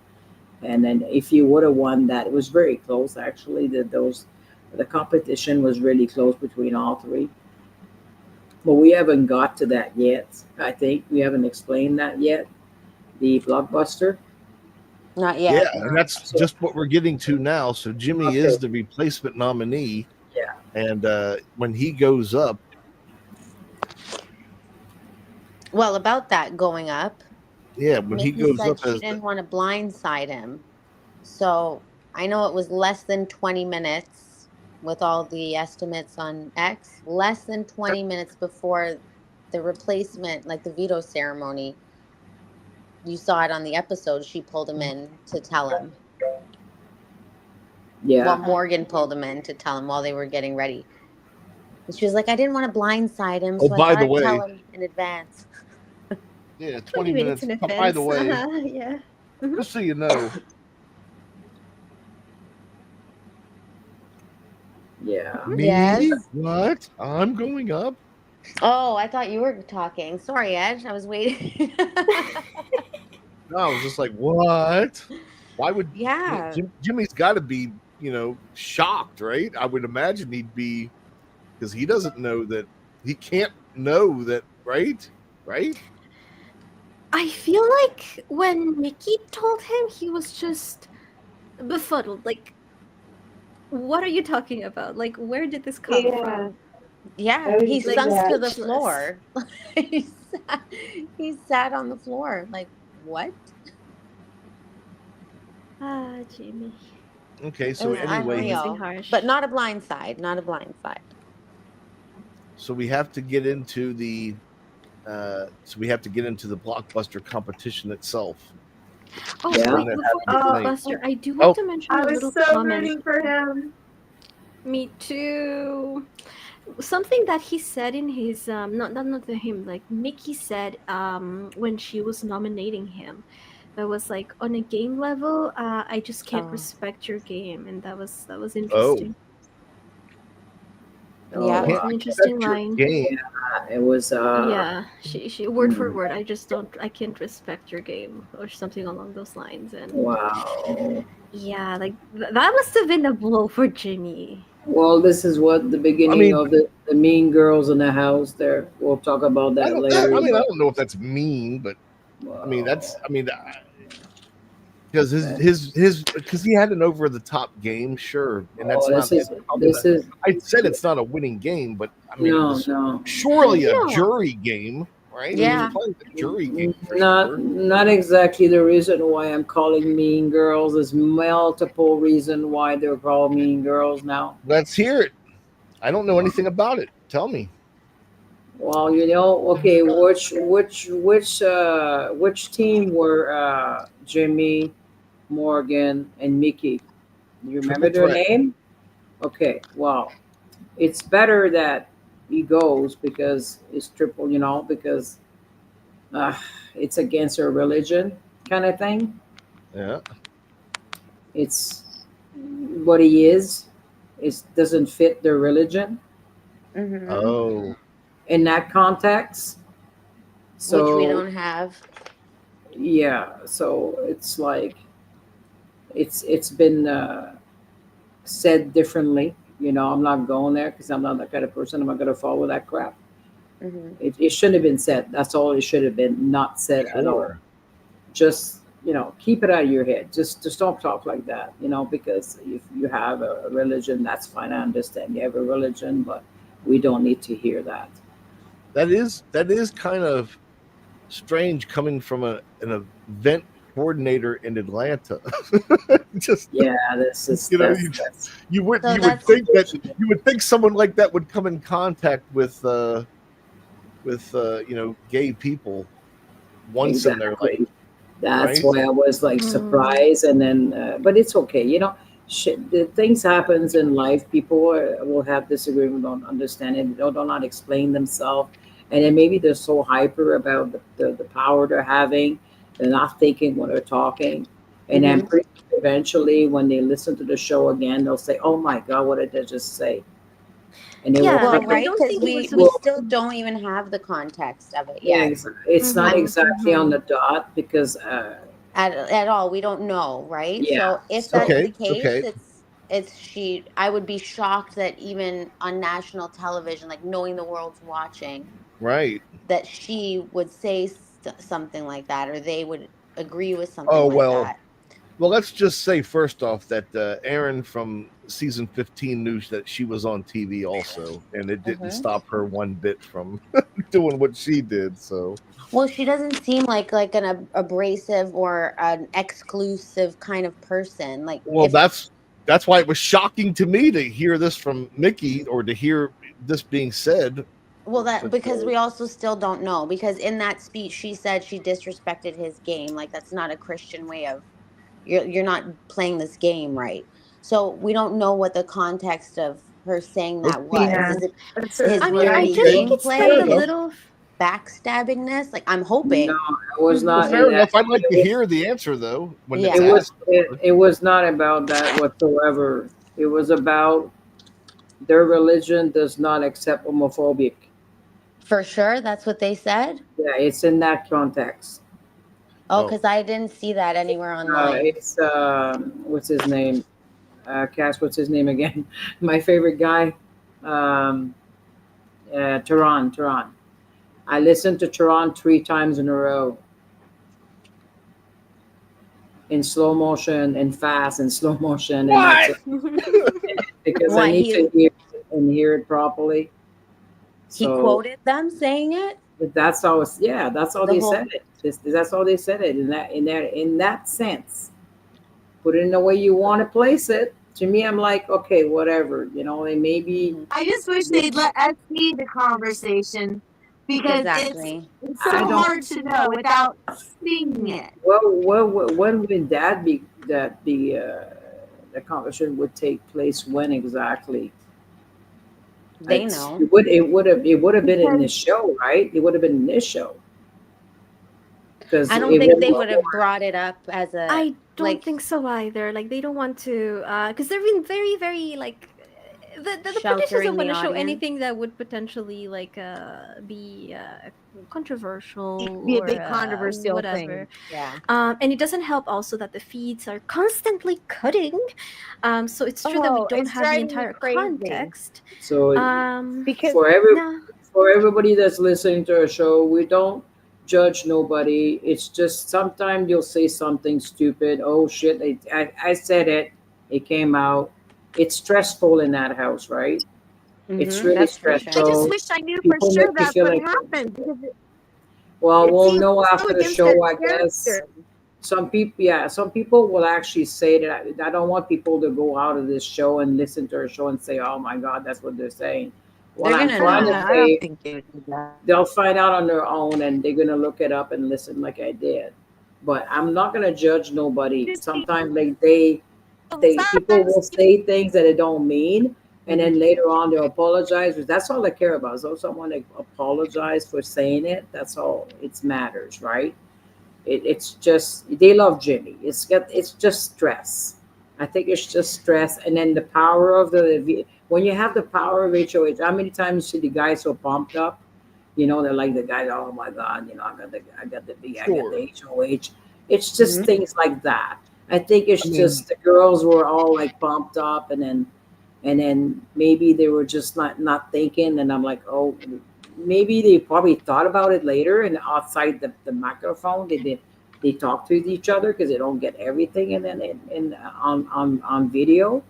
and then if you would have won that, it was very close actually. The competition was really close between all three. But we haven't got to that yet. I think we haven't explained that yet. The blockbuster. Not Yeah, yet, and no. that's So just what we're getting to now. So Jimmy okay, is the replacement nominee, yeah, and when he goes up, Well, about that going up, when he Mickey goes said up she as the, didn't want to blindside him. So I know it was less than 20 minutes with all the estimates on X, less than 20 minutes before the replacement, like the veto ceremony. You saw it on the episode. She pulled him in to tell him. Well, yeah. Morgan pulled him in to tell him while they were getting ready. And she was like, I didn't want to blindside him, oh, so I by thought the I'd tell way, him in advance. yeah, 20 20 minutes minutes. in By the advance. way, Yeah. just so you know, Yeah. Me? Yes. What? I'm going up? Oh, I thought you were talking. Sorry, Edge. I was waiting. No, I was just like, what? Why would Yeah. Jimmy's got to be, shocked, right? I would imagine he'd be, because he doesn't know that, he can't know that, right? Right? I feel like when Mickey told him, he was just befuddled. Like, what are you talking about? Like, where did this come Yeah. from? Yeah. I He would do Like, sunk to that. the speechless. floor. he, sat, he sat on the floor. Like, what? Ah, Jimmy. Okay, It so was anyway, He was being unreal. But harsh. not a blind side. Not a blind side. so we have to get into the blockbuster competition itself. Oh, The Yeah. one wait, that before happened the tonight. blockbuster, I do want Oh, to mention I a was little so comment. rooting for him. Me too. Something that he said in his not to him, like Mickey said when she was nominating him, that was like, on a game level, I just can't Oh, respect your game, and that was oh, interesting. Oh That yeah. was can't an wow. interesting respect your line. game. It was Yeah, she word for mm, word, I can't respect your game, or something along those lines. And wow. yeah, like that must have been a blow for Jimmy. Well, this is what the I beginning mean, of the Mean Girls in the House. There, we'll talk about that later. I But don't know if that's mean, but wow, because that, his because he had an over the top game, sure, and that's oh, not it's probably not. this is I said it's not a winning game, but I mean it no, was no, surely a No. jury game, right? He was Yeah. playing a jury game for not sure. not exactly the reason why I'm calling Mean Girls. There's multiple reason why they're called Mean Girls now. Let's hear it. I don't know anything about it. Tell me. Well, okay, which team were Jimmy, Morgan, and Mickey? You Triple remember their threat. name? Okay, well, it's better that he goes because it's triple, because uh, it's against her religion kind of thing. Yeah. It's what he is. It doesn't fit their religion Mm-hmm. Oh. in that context. Which we So don't have. yeah, so it's like it's been said differently. I'm not going there because I'm not that kind of person. I'm not going to follow that crap. Mm-hmm. It shouldn't have been said. That's all it should have been. Not said at all. Sure. Just keep it out of your head. Just don't talk like that. Because if you have a religion, that's fine. I understand you have a religion, but we don't need to hear that. That is kind of strange coming from an event coordinator in Atlanta. Just Yeah, this is you know, that's you that's you would So you would that's think that unfortunate. you would think someone like that would come in contact with gay people once in their life, Exactly. That's right? why I was like Mm, surprised, and then, but it's okay. Shit, the things happens in life. People will have disagreement, don't understand it, don't not explain themselves, and then maybe they're so hyper about the power they're having, they're not thinking when they're talking, and then mm-hmm. pretty much eventually when they listen to the show again, they'll say, "Oh my God, what did I just say?" And they will yeah, Well, like I correct. right, don't because think it we was we a. Well, still don't even have the context of it yeah, yet. it's not I'm Mm-hmm, exactly on mm-hmm. the dot because, at all. We don't know, right? yeah. So if that's So the Okay, case, okay, it's she. I would be shocked that even on national television, like knowing the world's watching, right. that she would say something like that, or they would agree with something Oh like well, that. let's just say first off that Aaron from season 15 knew that she was on TV also, and it didn't Hmm. stop her one bit from doing what she did. So, Well, she doesn't seem like an abrasive or an exclusive kind of person. Like well, if that's why it was shocking to me to hear this from Mickey or to hear this being said. Well, that But because we also still don't know, because in that speech she said she disrespected his game. Like that's not a Christian way of you're not playing this game right. So we don't know what the context of her saying that was. Yeah, Is it that's his I just mean, what I I dirty just okay, think think. it stemmed fair gameplay, a enough. his little. backstabbingness? Like I'm no, hoping. it was Well, not. Mm-hmm. fair enough. I'd like It to was hear the answer though when it's it Yeah. was asked. it, it was not about that whatsoever. It was about their religion does not accept homophobic. For sure, that's what they said. Yeah, it's in that context. Oh, Oh, because I didn't see that anywhere online. It's what's his name? Cass, what's his name again? My favorite guy, um, Tehran. I listened to Tehran 3 times in a row in slow motion and fast and slow motion, and that's what? it because I What need to hear it properly. he So quoted them saying it that's how it's, yeah, that's how the they whole. said it. That's how they said it in that sense. Put it in the way you want to place it. To me, I'm like, okay, whatever. You know, and maybe Mhm. I just wish they'd let us see the conversation because Exactly. it's I so don't. hard to know without seeing it. When would that be? That the conversation would take place when exactly? They know. It would have been in Because this show, right? It would have been in this show because I don't it think won't they be would have brought it up as a I don't like think so either. Like they don't want to, because they've been very, very like the producers don't sheltering want the to show audience. anything that would potentially like be controversial be a or big controversial whatever. thing. Yeah. And it doesn't help also that the feeds are constantly cutting. So it's true that we Oh, don't it's have the driving me entire crazy context. so because for every No. for everybody that's listening to our show, we don't judge nobody. It's just sometimes you'll say something stupid. Oh shit! I said it. It came out. It's stressful in that house, right? It's Mm-hmm, really that's for I sure. just stressful. wish I knew for People sure make you that's feel what like, happened because well, it we'll seems know so after the against their show, I guess. character. Some people, yeah, some people will actually say that. I don't want people to go out of this show and listen to our show and say, "Oh my God, that's what they're saying." What They're I'm gonna trying to know. I don't say, think they would do that. they'll find out on their own and they're gonna look it up and listen like I did. But I'm not gonna judge nobody. Just Sometimes like they people will sometimes say things that they don't mean, and Hmm. then later on they'll apologize. That's all I care about. So someone like apologize for saying it. That's all it matters, right? It's just they love Jimmy. It's just stress. I think it's just stress, and then the power of when you have the power of HOH. How many times you see the guy so pumped up? You know, they're like the guy. Oh my God! You know, I got the Sure. HOH. It's just Hmm. things like that. I think it's I mean, just the girls were all like pumped up, and then maybe they were just not thinking. And I'm like, oh, maybe they probably thought about it later and outside the microphone they talk to each other because they don't get everything and then on video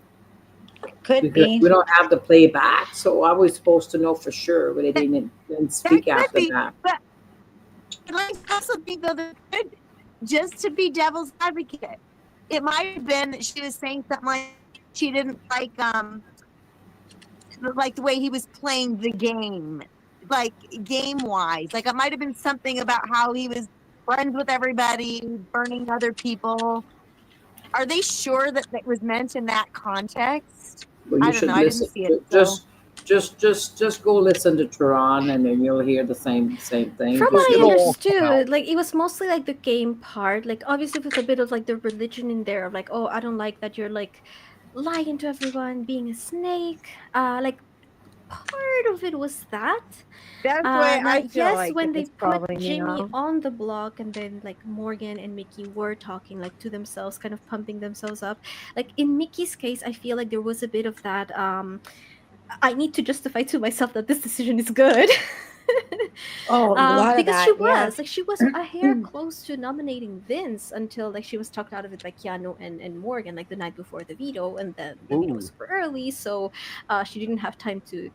Could because be. we don't have the playback, so I was supposed to know for sure, but they didn't that speak could after be, that. but I also think though that could just to be devil's advocate. It might have been that she was saying something like she didn't like the way he was playing the game, like game wise. Like it might have been something about how he was friends with everybody, burning other people. Are they sure that that was meant in that context? But you I don't know. should I didn't listen see it, to, so just go listen to Turan and then you'll hear the same thing. From what Just I it'll listen. all come out. understood, like it was mostly like the game part. Like obviously with a bit of like the religion in there of like, oh, I don't like that you're like lying to everyone, being a snake. Like part of it was that. that's the way Now I feel yes, like it when they was put probably, Jimmy on the block and then like Morgan and Mickey were talking like to themselves, kind of pumping themselves up. Like in Mickey's case, I feel like there was a bit of that I need to justify to myself that this decision is good. Oh, a lot of Because she that. Yeah. was like she was a hair close to nominating Vince until like she was talked out of it by Keanu and Morgan like the night before the veto, and then the veto was Ooh, super early, so she didn't have time to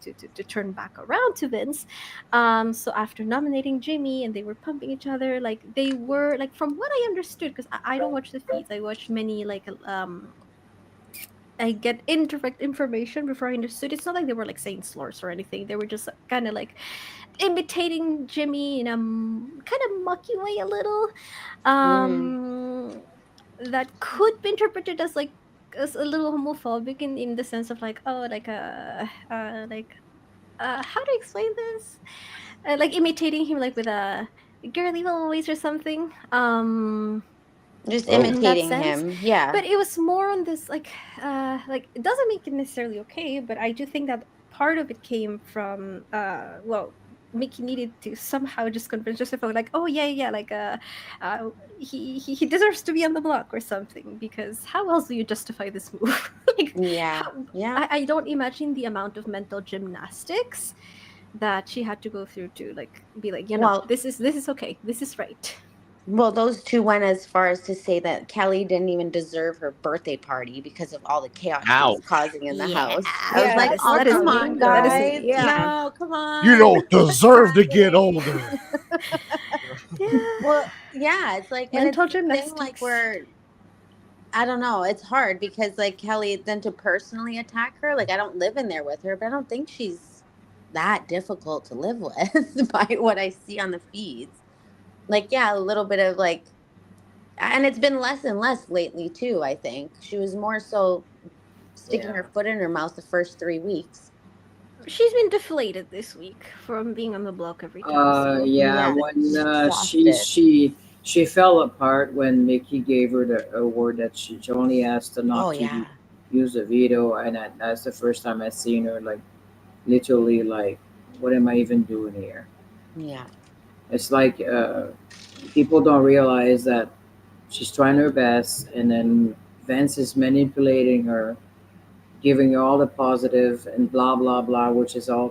turn back around to Vince. So after nominating Jimmy and they were pumping each other, like they were like from what I understood, because I don't watch the feeds, I watch many like I get indirect information before I understood. It's not like they were like saying slurs or anything. They were just kind of like imitating Jimmy in a kind of mucky way a little. Mm. That could be interpreted as like as a little homophobic in the sense of like oh like how to explain this like imitating him like with a girly little voice or something. Just Oh. in that imitating sense. him. Yeah. But it was more on this like it doesn't make it necessarily okay, but I do think that part of it came from well, Mickey needed to somehow just convince Joseph like, oh yeah, like uh he deserves to be on the block or something, because how else do you justify this move? Like Yeah. how, Yeah. I don't imagine the amount of mental gymnastics that she had to go through to like be like, you know, Well, this is okay, this is right. well, those two went as far as to say that Kelly didn't even deserve her birthday party because of all the chaos she was Ouch. causing in the Yeah, house. I was Yeah, like, oh, that is come well, on, mean. That is no, guys. yeah. No, come You on. don't deserve to get older. Yeah. Well, yeah, it's like, and it's Mental the thing, like, gymnastics. where I don't know, it's hard because, like, Kelly, then to personally attack her, like, I don't live in there with her, but I don't think she's that difficult to live with by what I see on the feeds. Like, yeah, a little bit of like, and it's been less and less lately too. I think she was more so sticking yeah. her foot in her mouth the first 3 weeks. She's been deflated this week from being on the block every time. So Yeah, Yeah, when she's she exhausted. she fell apart when Mickey gave her the award that she only asked her Oh not to yeah, use the veto, and that's the first time I seen her like literally like, what am I even doing here? yeah, It's like people don't realize that she's trying her best, and then Vince is manipulating her, giving her all the positive and blah blah blah, which is all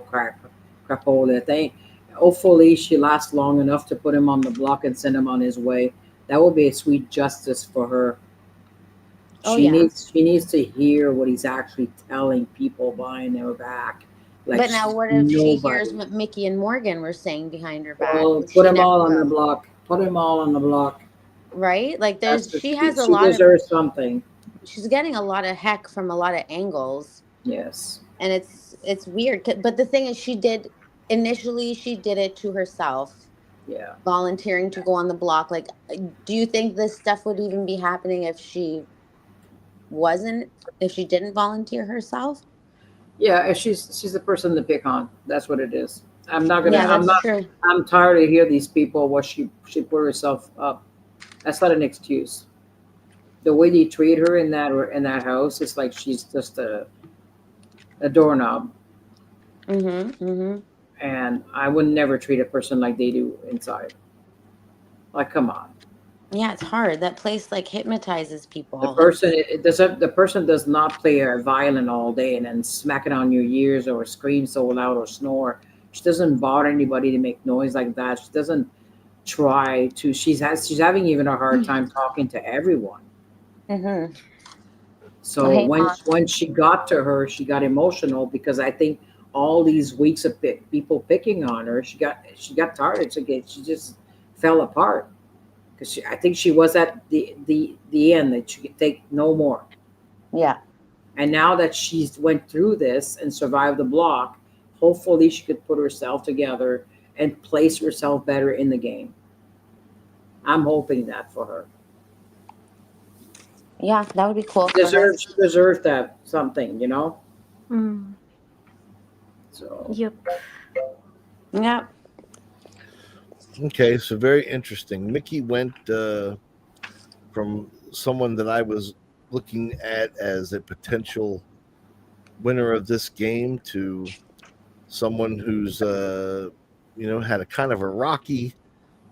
crapola thing. Hopefully, she lasts long enough to put him on the block and send him on his way. That would be a sweet justice for her. oh yeah. She needs to hear what he's actually telling people behind her back, like But now, she's what if she hears nobody. what Mickey and Morgan were saying behind her back, Well, which put she them never all on the will? block. Put them all on the block. Right? Like, That's there's what she has a she lot of, deserves something. she's getting a lot of heck from a lot of angles, Yes. and it's weird. But the thing is, she did initially she did it to herself, Yeah. volunteering to go on the block. Like, do you think this stuff would even be happening if she wasn't, if she didn't volunteer herself? Yeah. And she's the person to pick on. That's what it is. I'm not gonna. Yeah, I'm that's not. true. I'm tired of hear these people. What she put herself up. That's not an excuse. The way they treat her in that house, it's like she's just a doorknob. Mm-hmm. And I would never treat a person like they do inside. Like, come on. Yeah, it's hard. That place like hypnotizes The people. person it doesn't. The person does not play a violin all day and then smack it on your ears or scream so loud or snore. She doesn't bother anybody to make noise like that. She doesn't try to. She's having even a hard time talking to everyone. Mm-hmm. So Hang on. when she got to her, she got emotional because I think all these weeks of people picking on her, she got tired. She just fell apart because I think she was at the end that she could take no more. Yeah. And now that she's went through this and survived the block, hopefully she could put herself together and place herself better in the game. I'm hoping that for her. Yeah, that would be cool for her. She deserves that something, you know. mm, So yep. Yeah. Okay, so very interesting. Mickey went from someone that I was looking at as a potential winner of this game to someone who's had a kind of a rocky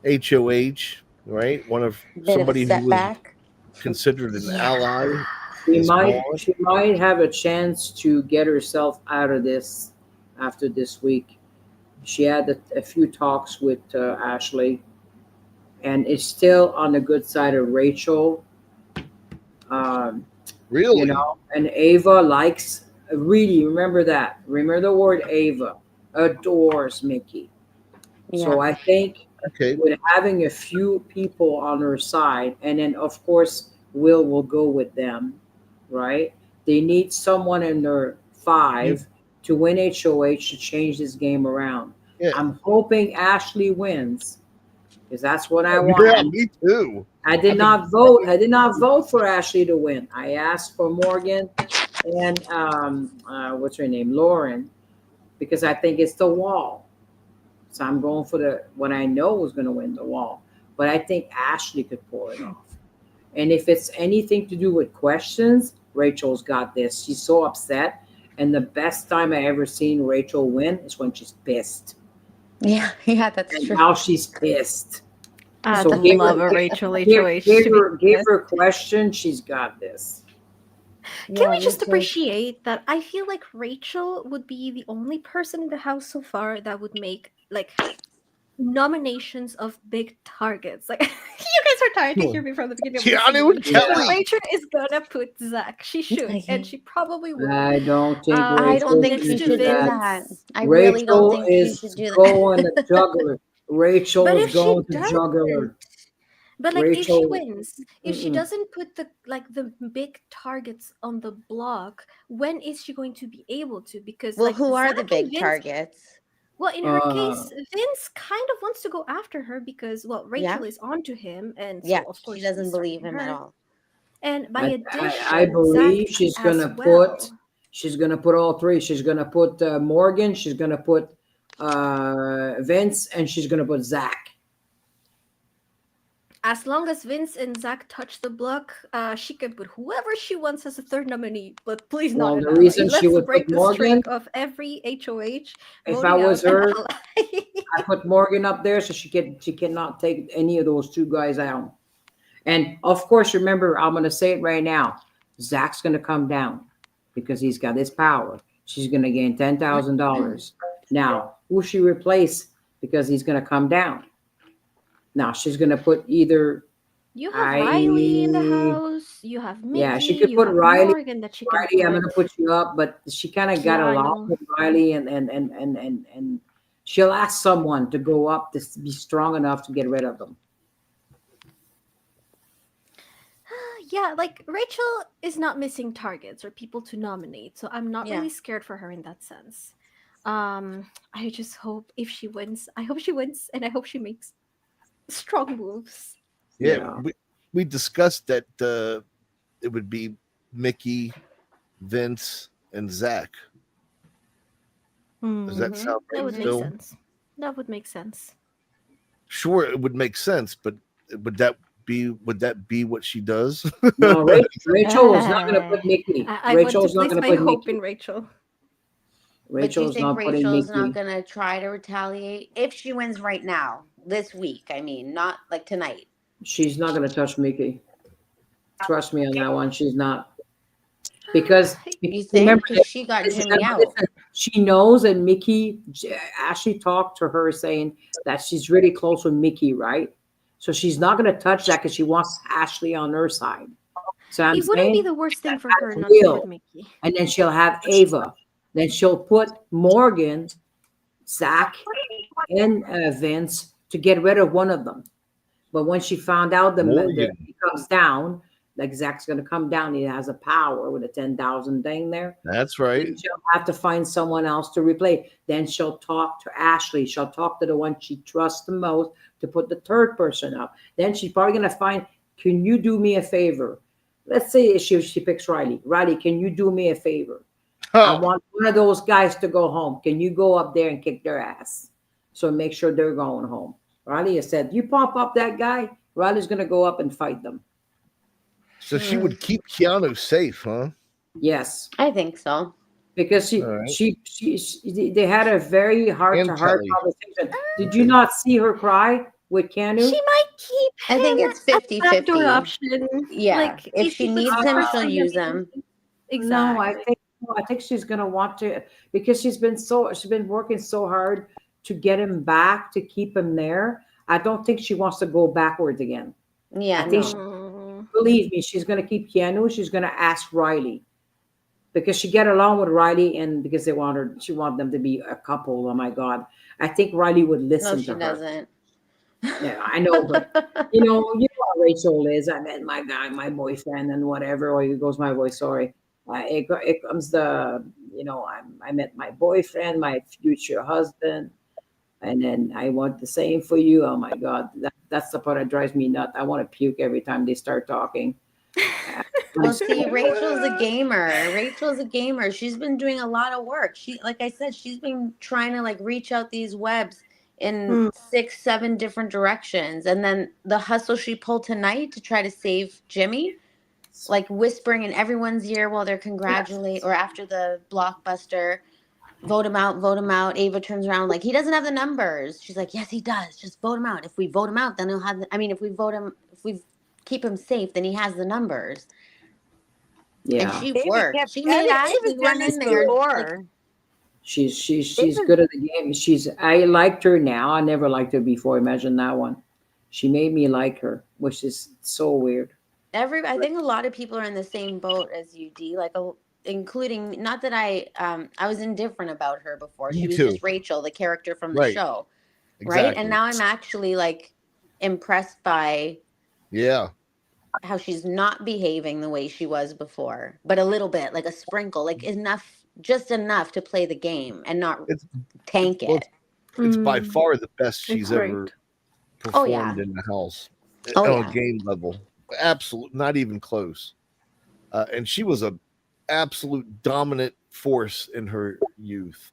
HOH, right? One of Bit of a somebody who was setback. considered an Yeah. ally is gone. she might have a chance to get herself out of this after this week. She had a few talks with Ashley, and is still on the good side of Rachel. Um, you Really? know, and Ava likes, really remember that. Remember the word Ava adores Mickey. Yeah. So I think Okay. with having a few people on her side, and then of course Will go with them, right? They need someone in their You, five to win HOH to change this game around. yeah. I'm hoping Ashley wins because that's what I want. Yeah, me too. I did I've been not vote. I did not vote for Ashley to win. I asked for Morgan and what's her name, Lauren, because I think it's the wall. So I'm going for the what I know is going to win the wall. But I think Ashley could pull it off. And if it's anything to do with questions, Rachel's got this. She's so upset. And the best time I ever seen Rachel win is when she's pissed. Yeah, yeah, that's And true. now she's pissed. I'd So give love her, a Rachel give, HOH give to be her, give honest. her question. She's got this. Can Yeah, we me just too. appreciate that? I feel like Rachel would be the only person in the house so far that would make like nominations of big targets. Like you guys are tired to hear me from the beginning of the Keanu and season. Yeah. But Kelly. Rachel is gonna put Zach. She should, and she probably will. I don't think I don't Rachel's think gonna she Next do to should do that. that. Vince. I really don't Rachel think she should is do going to that. juggler. Rachel But is if she going to juggler. doesn't, but like if she Rachel, wins, if she mm-mm. doesn't put the big targets on the block, when is she going to be able to? Because Well, like who are Zach the and big Vince. targets? Well, in her Uh, case, Vince kind of wants to go after her because, well, Yeah, Rachel is onto him, and yeah. so of She course doesn't he's believe targeting him at her. all. And by I addition, Zach believe she's as gonna well. put all three. She's gonna put Morgan. She's gonna put Vince, and she's gonna put Zach. As long as Vince and Zach touch the block, she can put whoever she wants as a third nominee, but please not Well, an the ally. reason she Let's would break put the Morgan, streak of every HOH if I voting was out an her, ally. I put Morgan up there so she cannot take any of those two guys out. And of course, remember, I'm gonna say it right now. Zach's gonna come down because he's got his power. She's gonna gain $10,000. Now, who she replace because he's gonna come down? Now she's gonna put either You have Riley in the I house. You have yeah, Mickey. she could You put have Riley. Morgan that she can Riley, I'm put. gonna put you up, but she kind of got along Keanu. with Riley, and she'll ask someone to go up to be strong enough to get rid of them. Yeah, like Rachel is not missing targets or people to nominate, so I'm not Yeah. really scared for her in that sense. I just hope if she wins, I hope she wins, and I hope she makes strong moves. Yeah, Yeah. we discussed that it would be Mickey, Vince, and Zach. Does that Mhm. sound That right would make still? sense. That would make sense. Sure, it would make sense, but would that be what she does? No, Rachel was not gonna put Mickey. I want to Rachel's not place gonna my put hope Mickey. in Rachel. But you Rachel's think not putting Rachel's not Mickey. gonna try to retaliate if she wins right now, this week? I mean, not like tonight. She's not gonna touch Mickey. Trust me on that one. She's not because You think? remember Because she got Jimmy out. she knows that Mickey actually talked to her saying that she's really close with Mickey, right? So she's not going to touch that because she wants Ashley on her side. So I'm It wouldn't be saying the worst thing for her that's not to real. put Mickey. And then she'll have Ava. Then she'll put Morgan, Zach, and Vince to get rid of one of them. But when she found out Morgan. he comes down, like Zach's going to come down, he has a power with a 10,000 thing there. That's right. Then she'll have to find someone else to replace. Then she'll talk to Ashley. She'll talk to the one she trusts the most to put the third person up. Then she's probably going to find, can you do me a favor? Let's say she picks Riley. Riley, can you do me a favor? I want one of those guys to go home. Can you go up there and kick their ass? So make sure they're going home. Riley has said, you pop up that guy, Riley's going to go up and fight them. So she would keep Keanu safe, huh? Yes. I think so. Because All right. they had a very heart-to-heart Kelly. conversation. Did you not see her cry with Keanu? She might keep I think him it's as a 50-50. backdoor option. Yeah. Like If she puts needs the him, first she'll thing use that he him. does- No, Exactly. I think she's gonna want to because she's been working so hard to get him back to keep him there. I don't think she wants to go backwards again. Yeah, I think no. believe me, she's gonna keep Keanu. She's gonna ask Riley because she get along with Riley and because she want them to be a couple. Oh my God, I think Riley would No, listen she to her. doesn't. Yeah, I know, but you know how Rachel is. I met my guy, my boyfriend, and whatever. Or here goes my voice. Sorry. It comes I met my boyfriend, my future husband, and then I want the same for you. Oh my God, that's the part that drives me nuts. I want to puke every time they start talking. Well, see, Rachel's a gamer. Rachel's a gamer. She's been doing a lot of work. She, like I said, she's been trying to like reach out these webs in 6, 7 different directions. And then the hustle she pulled tonight to try to save Jimmy, like whispering in everyone's ear while they're congratulating or after the blockbuster, vote him out, vote him out. Ava turns around like, he doesn't have the numbers. She's like, yes, he does. Just vote him out. If we vote him out, then he'll have if we keep him safe, then he has the numbers. Yeah. And she David worked. kept. She made Ashley David's done run this in there. before. She's David- good at the game. I liked her now. I never liked her before. Imagine that one. She made me like her, which is so weird. I think a lot of people are in the same boat as you, D. Like, including, not that I was indifferent about her before. Me She was too. just Rachel, the character from the Right. show, Exactly. right? And now I'm actually like impressed by Yeah. how she's not behaving the way she was before, but a little bit, like a sprinkle, like enough, just enough to play the game and not It's tank well, it. it's by far the best she's It's ever great. Oh, yeah. performed in the house Oh, on yeah. a game level. Absolute, not even close. And she was a absolute dominant force in her youth.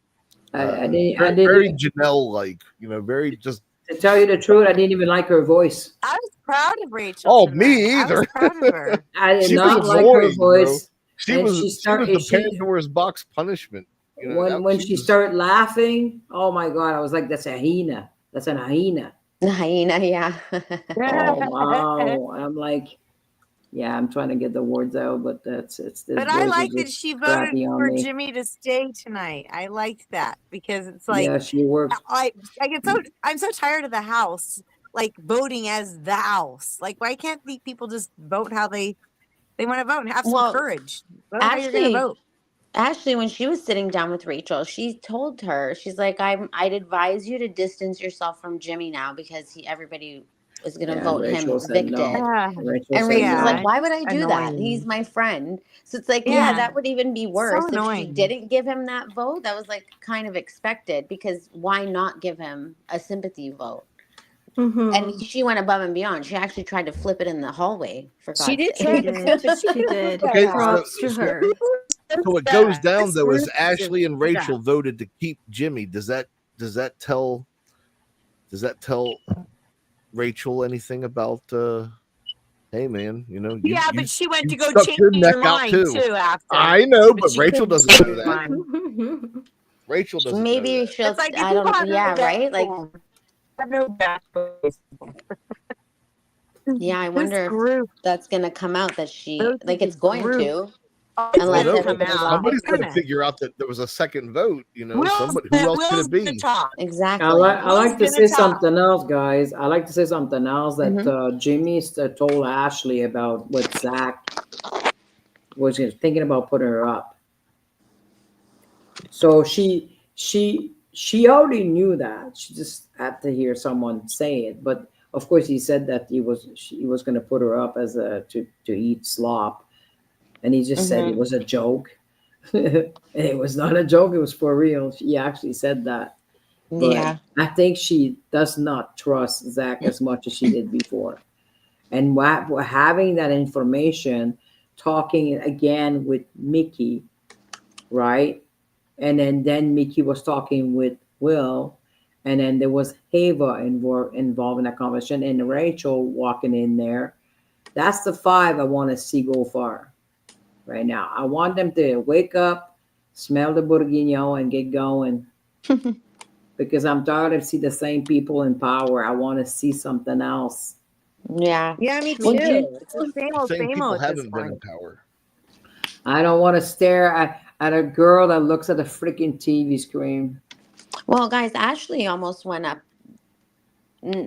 I Very didn't. Janelle-like, very just. To tell you the truth, I didn't even like her voice. I was proud of Rachel. Oh, tonight. me I either. was proud of her. I did She was not like her annoying, bro. voice. She And was she she started- was the she- Pandora's box punishment. When she started laughing, oh my god, I was like, that's a hyena. That's an hyena. The hyena, yeah. Oh wow. I'm like, yeah, I'm trying to get the words out, but it's But I like that she voted for Jimmy to stay tonight. I liked that because it's like, yeah, she worked. I get I'm so tired of the house like voting as the house. Like, why can't the people just vote how they want to vote and have some courage? Vote how you're gonna vote. Ashley, when she was sitting down with Rachel, she told her, she's like, I'd advise you to distance yourself from Jimmy now because everybody is going to vote him evicted. No. And Rachel's like, why would I do that? Annoying. He's my friend. So it's like, Yeah. yeah, that would even be worse if she annoying. didn't give him that vote. That was like kind of expected because why not give him a sympathy vote? And she went above and beyond. She actually tried to flip it in the hallway. For God's She did sake. She did. Okay, Props to her. So what goes down though is Ashley and Rachel voted to keep Jimmy. Does that tell Rachel anything about hey man, Yeah, but she went to go stuck change your neck her out mind too. after. I know, but she Rachel couldn't doesn't know change her that. mind. Rachel doesn't Maybe know that. she'll, It's like, I don't know. Yeah, right? Like, yeah, I wonder if that's going to come out that she, like, it's going to. Unless Well, no, everybody's somebody's all going to figure out that there was a second vote. Will's Somebody. Who else could it be? Exactly. I like to say something else, guys. I like to say something else that Jimmy told Ashley about what Zach was thinking about putting her up. So she already knew that. She just had to hear someone say it. But of course, he said that he was going to put her up as to eat slop, and he just said it was a joke. It was not a joke. It was for real. He actually said that. But yeah. I think she does not trust Zach as much as she did before. And having that information, talking again with Mickey, right? And then Mickey was talking with Will, and then there was Ava involved in that conversation, and Rachel walking in there. That's the 5 I want to see go far right now. I want them to wake up, smell the bourguignon, and get going. Because I'm tired of seeing the same people in power. I want to see something else. Yeah. Yeah, me too. Would you- It's the same old, Same people at this haven't been in point. power. I don't want to stare at a girl that looks at a freaking TV screen. Well, guys, Ashley almost went up.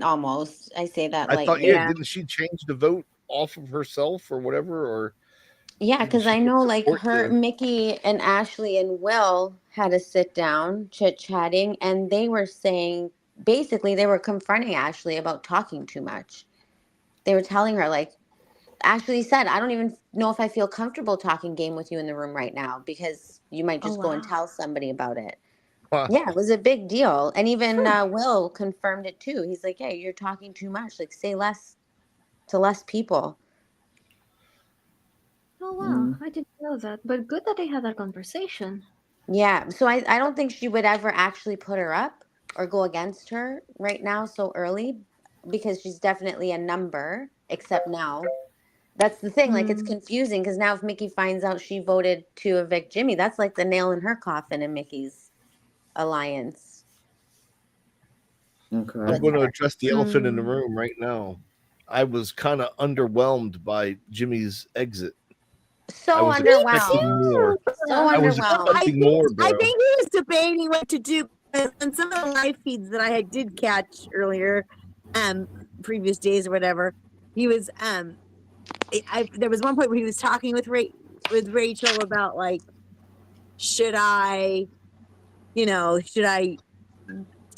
Almost. I say that I like, thought, didn't she change the vote off of herself or whatever? Or yeah, because I know like support the- Mickey and Ashley and Will had a sit down chit-chatting, and they were saying, basically they were confronting Ashley about talking too much. They were telling her, like, Ashley said, I don't even know if I feel comfortable talking game with you in the room right now because you might just go and tell somebody about it. Wow. Yeah, it was a big deal. And even Will confirmed it too. He's like, yeah, you're talking too much. Like, say less to less people. Oh wow, I didn't know that. But good that they had that conversation. Yeah. So I don't think she would ever actually put her up. or go against her right now so early, because she's definitely a number, except now. That's the thing. Like, it's confusing because now if Mickey finds out she voted to evict Jimmy, that's like the nail in her coffin in Mickey's alliance. Okay. I'm going to address the elephant in the room right now. I was kind of underwhelmed by Jimmy's exit. So I was underwhelmed. expecting more. So I was underwhelmed. expecting more, bro. I think he was debating what to do. And some of the live feeds that I did catch earlier, previous days or whatever, he was there was one point where he was talking with Rachel about like, should I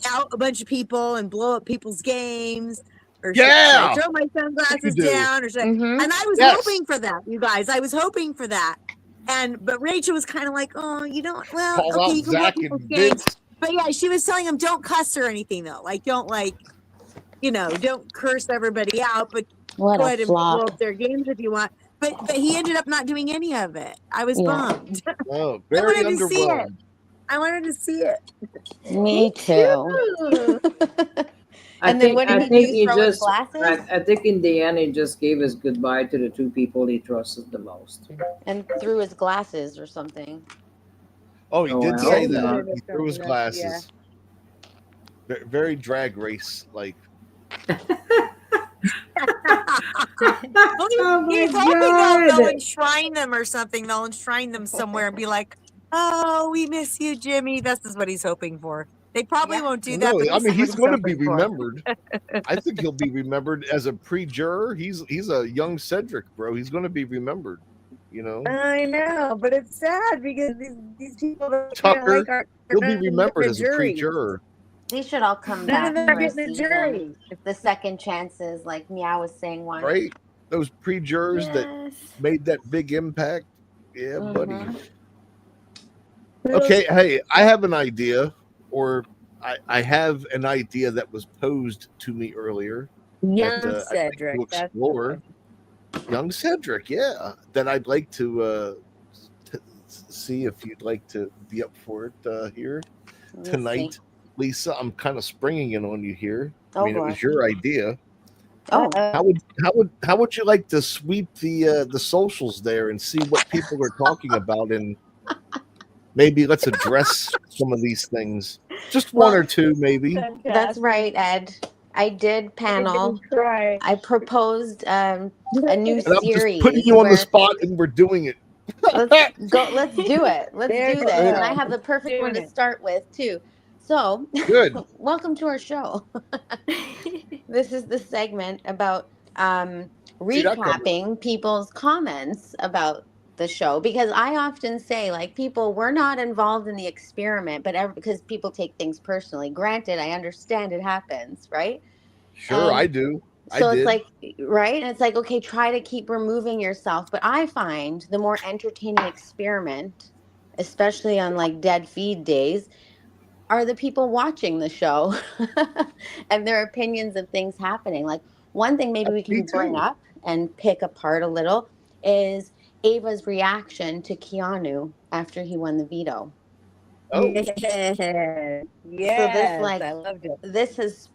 out a bunch of people and blow up people's games, or should I throw my sunglasses down, or should I? Mhm. And I was hoping for that, you guys. I was hoping for that. But Rachel was kind of like, oh, you don't. Well, Call okay, out you can blow up Zach people's and games. Vince. But yeah, she was telling him don't cuss or anything though. Like don't don't curse everybody out, but What go a ahead and blow flop. up their games if you want. But he ended up not doing any of it. I was Yeah. bummed. Oh, I very wanted to see it. underwhelmed. I wanted to see it. Me too. And then what did he do? Throw his glasses? I think in the end, he just gave his goodbye to the two people he trusted the most. And threw his glasses or something. Oh, he Oh, did I say hope that. not. He threw his glasses. Very drag race like. Oh my He's hoping God. they'll enshrine them or something. They'll enshrine them somewhere and be like, "Oh, we miss you, Jimmy." This is what he's hoping for. They probably won't do that. No, But I mean this he's is what going to be hoping for. remembered. I think he'll be remembered as a pre-juror. He's a young Cedric, bro. He's going to be remembered. You know, I know, but it's sad because these people that we don't Tucker, like are he'll be none of them remembered get as a jury. pre-juror. They should all come None back of them for a get the season. jury. The second chances, like Meow was saying once. Right? Those pre-jurors that Yes. made that big impact. Yeah, buddy. Mhm. Okay, hey, I have an idea, or I have an idea that was posed to me earlier. Young that, I'd like Cedric. to That's explore. Young Cedric, yeah. That I'd like to see if you'd like to be up for it here Let me tonight. see. Lisa, I'm kind of springing it on you here. I Oh, mean, it boy. was your idea. Oh, How would you like to sweep the socials there and see what people are talking about, and maybe let's address some of these things. Just one Well, or two, maybe. that's right, Ed. I did panel. I proposed a new And I'm just series putting you on the where spot, and we're doing it. let's go. Let's do it. Let's There do you this. And go. I have the perfect one to Doing it. start with too. So, Good. welcome to our show. This is the segment about See that coming. recapping people's comments about the show, because I often say, like, people, we're not involved in the experiment, but because people take things personally. Granted, I understand it happens, right? Sure, And I do. so I it's did. like, right? And it's like, okay, try to keep removing yourself. But I find the more entertaining experiment, especially on like dead feed days, are the people watching the show and their opinions of things happening. Like, one thing maybe we Me can bring too. up and pick apart a little is Ava's reaction to Keanu after he won the veto. Oh, Yes, like, I loved it. This has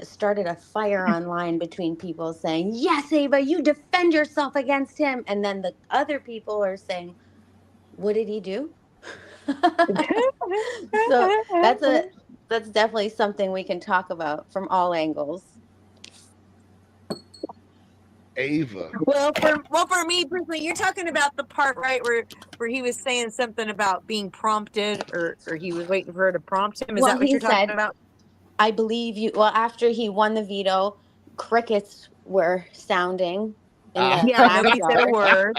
started a fire online between people saying, yes, Ava, you defend yourself against him. And then the other people are saying, what did he do? So that's definitely something we can talk about from all angles. Ava. Well, for me personally, you're talking about the part right where he was saying something about being prompted, or he was waiting for her to prompt him. Is Well, that what he you're talking said, about? I believe you. Well, after he won the veto, crickets were sounding in the Yeah, class nobody said a bar. word.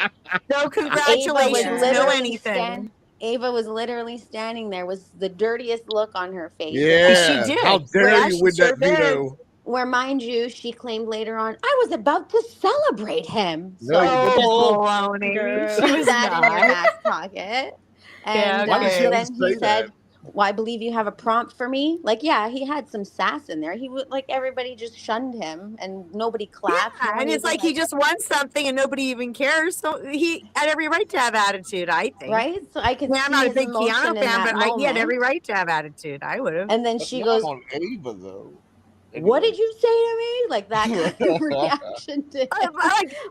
No Ava was congratulations, no literally anything. Ava was literally standing there with the dirtiest look on her face. Yeah. She did. How dare Yeah, you she win sure that veto? Where, mind you, she claimed later on, I was about to celebrate him. No, you So didn't. baloney. put She was that in your not. back pocket. And Yeah, Why does he have then to he say said, well, I believe you have a prompt for me. Like, yeah, he had some sass in there. He would like everybody just shunned him and nobody clapped. Yeah, No one and it's even like he just won something and nobody even cares. So he had every right to have attitude, I think. right. So I could Yeah, I'm see not a his big emotion Keanu in fan, that but he had every moment. right to have attitude. I would have. And then But she not goes, on Ava though. "What Anyway. did you say to me?" Like that kind of reaction to him.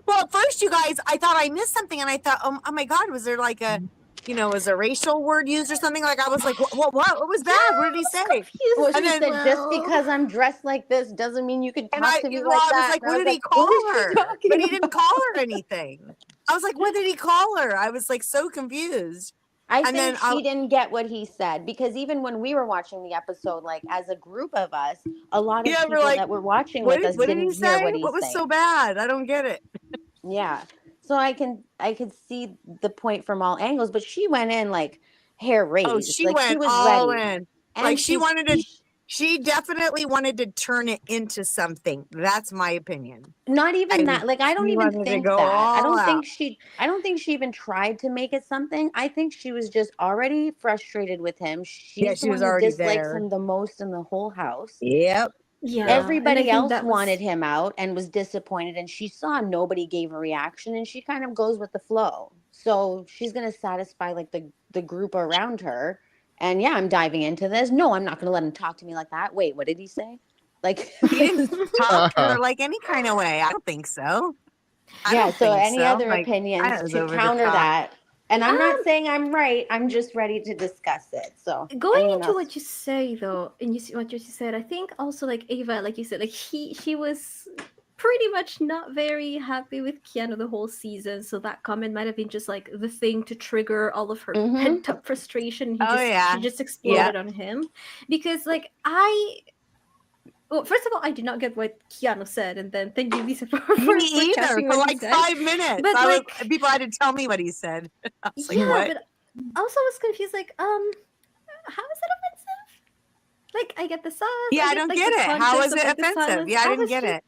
Well, at first, you guys, I thought I missed something, and I thought, oh my God, was there like a, was a racial word used or something? Like I was like, what was bad? What did he say? Well, And she then, said, "Just because I'm dressed like this doesn't mean you can and talk to me well, like I was that." like, And I what was did he like, "What call is she her? talking But he didn't about?" call her anything. I was like, what did he call her? I was like so confused. I And think then she didn't get what he said because even when we were watching the episode, like as a group of us, a lot of yeah, we're people like, that were watching with us what did he didn't hear say? what he's What was so saying. bad? I don't get it. Yeah. So I could see the point from all angles, but she went in like hair Oh, raised. she Like she went was all ready. in. Like And she definitely wanted to turn it into something. That's my opinion. not even that. Like I don't She even wanted to think go that. all out. I don't think she even tried to make it something. I think she was just already frustrated with him. Yeah, She's the she one was who already dislikes there. him the most in the whole house. Yep. Yep. Yeah, and I Everybody think else that was wanted him out and was disappointed, and she saw nobody gave a reaction, and she kind of goes with the flow. So she's gonna satisfy like the group around her. And yeah, I'm diving into this. No, I'm not gonna let him talk to me like that. Wait, what did he say? Like He didn't talk to her like any kind of way. I don't think so. I yeah, don't so think any so. other Like, I opinions was to over the counter top. that? And I'm not um saying I'm right. I'm just ready to discuss it. So going anyone into else? what you say though, and you see what you said, I think also like Ava, like you said, like she was pretty much not very happy with Keanu the whole season. So that comment might have been just like the thing to trigger all of her Mm-hmm. pent up frustration. Oh yeah. She just Yeah. exploded on him because like well, first of all, I did not get what Keanu said, and then thank you, Lisa, for Me for either. catching For what he like said. 5 minutes. But like, People had to tell me what he said. I was like, yeah, what? but also was confused. Like, how is it offensive? Like, I get the sauce. Yeah, I get don't like get the it. How context is of it like the offensive? silence. Yeah, I didn't get it.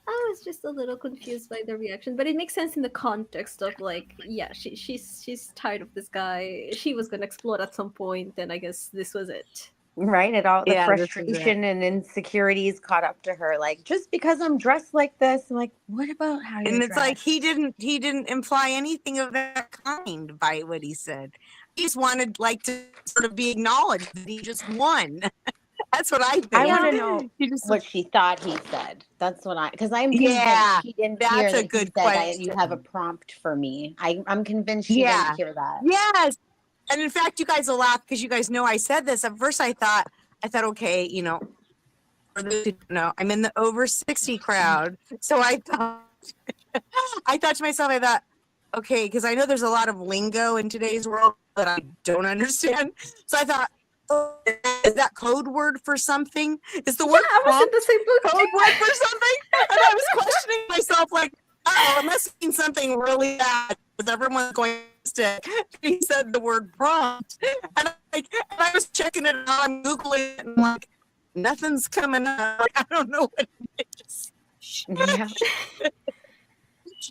I was just a little confused by the reaction, but it makes sense in the context of like, yeah, she's tired of this guy. She was gonna explode at some point, and I guess this was it. Right, it all the Yeah, this is it. frustration and insecurities caught up to her. Like just because I'm dressed like this, I'm like, what about how you're And it's like dressed? he didn't imply anything of that kind by what he said. He just wanted like to sort of be acknowledged that he just won. That's what I think. I want to Yeah. know He just, what she thought he said. That's what because I'm convinced yeah, she didn't that's hear a that he good said, "You have a question. prompt for me." I'm convinced she Yeah. didn't hear that. Yes. And in fact, you guys will laugh because you guys know I said this. At first I thought, okay, for those who don't know, I'm in the over 60 crowd. So I thought to myself, okay, because I know there's a lot of lingo in today's world that I don't understand. So I thought, oh, is that code word for something? Is the word I was in prompt the same book code too. word for something? And I was questioning myself, like, oh, it must mean something really bad because everyone's going to. He said the word prompt, and I was checking it out. I'm googling it, and I'm like, nothing's coming up. Like, I don't know what it is. Yeah.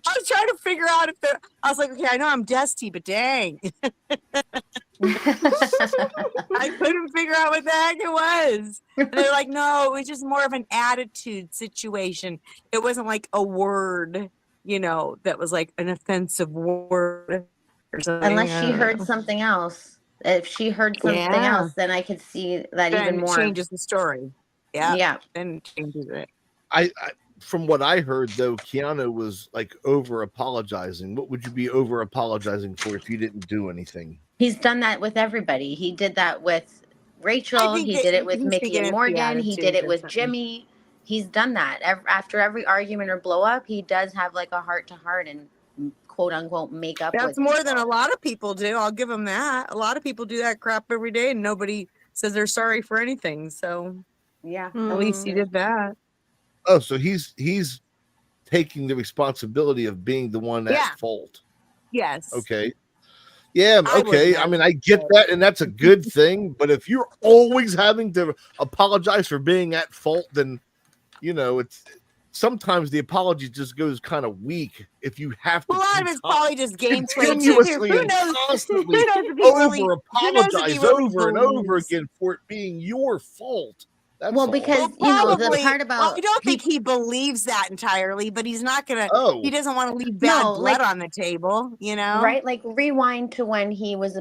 I was trying to figure out I was like, okay, I know I'm dusty, but dang, I couldn't figure out what the heck it was. And they're like, no, it was just more of an attitude situation. It wasn't like a word, that was like an offensive word or something. Unless she heard something else. If she heard something Yeah. else, then I could see that Then even it more. changes the story. Yeah. Yeah. Then it changes it. I from what I heard though, Keanu was like over apologizing. What would you be over apologizing for if you didn't do anything? He's done that with everybody. He did that with I Rachel. think He that did it with he's Mickey thinking and it's the Morgan. He did attitude it or with something. Jimmy. He's done that. After every argument or blow up, he does have like a heart to heart and quote unquote make up That's with more than a people. lot of people do. I'll give them that. A lot of people do that crap every day and nobody says they're sorry for anything. So Yeah. at least he did that. Oh, so he's taking the responsibility of being the one at fault. Yes. Okay. Yeah, I okay. I mean, I get that, and that's a good thing. But if you're always having to apologize for being at fault, then sometimes the apology just goes kind of weak if you have to A lot of it's probably just gameplay too. continuously Who and knows? constantly Who knows if he really? over Who knows if he apologize really over and over believes? again for it being your fault. That's Well, all. because Well, the probably. part Well, about I don't think he believes that entirely, but he's not gonna. Oh, He doesn't want to leave bad No, blood like- on the table, you know. right, like rewind to when he was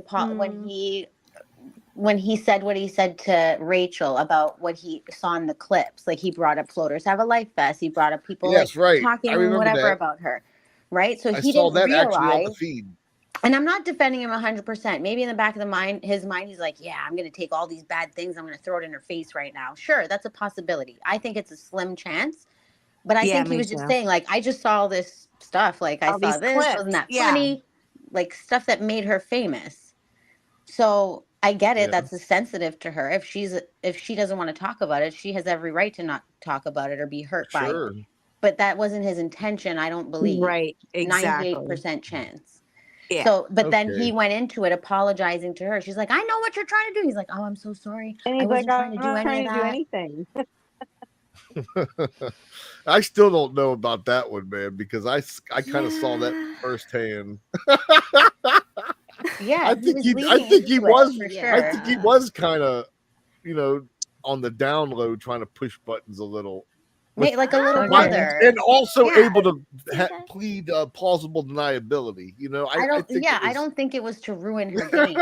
when he said what he said to Rachel about what he saw in the clips. Like he brought up Floaters Have a Life Fest. He brought up people yes, right. I talking remember whatever that. about her. Right. So I he saw didn't that actually on the realize, feed. and I'm not defending him 100%. Maybe in the back of his mind, he's like, yeah, I'm going to take all these bad things. I'm going to throw it in her face right now. Sure. That's a possibility. I think it's a slim chance. But I think he was just saying, like, I just saw this stuff. Like, I All saw these this. clips, Wasn't that yeah. funny? Like, stuff that made her famous. So I get it. Yeah. That's sensitive to her. If she doesn't want to talk about it, she has every right to not talk about it or be hurt by Sure. it. But that wasn't his intention, I don't believe. Right. Exactly. 98% chance. Yeah. So, but then Okay. he went into it apologizing to her. She's like, I know what you're trying to do. He's like, oh, I'm so sorry. And I he's wasn't like, trying to I'm do not any trying of to do that. anything. I still don't know about that one, man, because I kind of saw that firsthand. Yeah, I think he leading was into it, for Yeah. sure. I think he was kind of, on the down low trying to push buttons a little. Like a little Okay. brother. And also Yeah. able to plead plausible deniability. I don't think it was to ruin her game.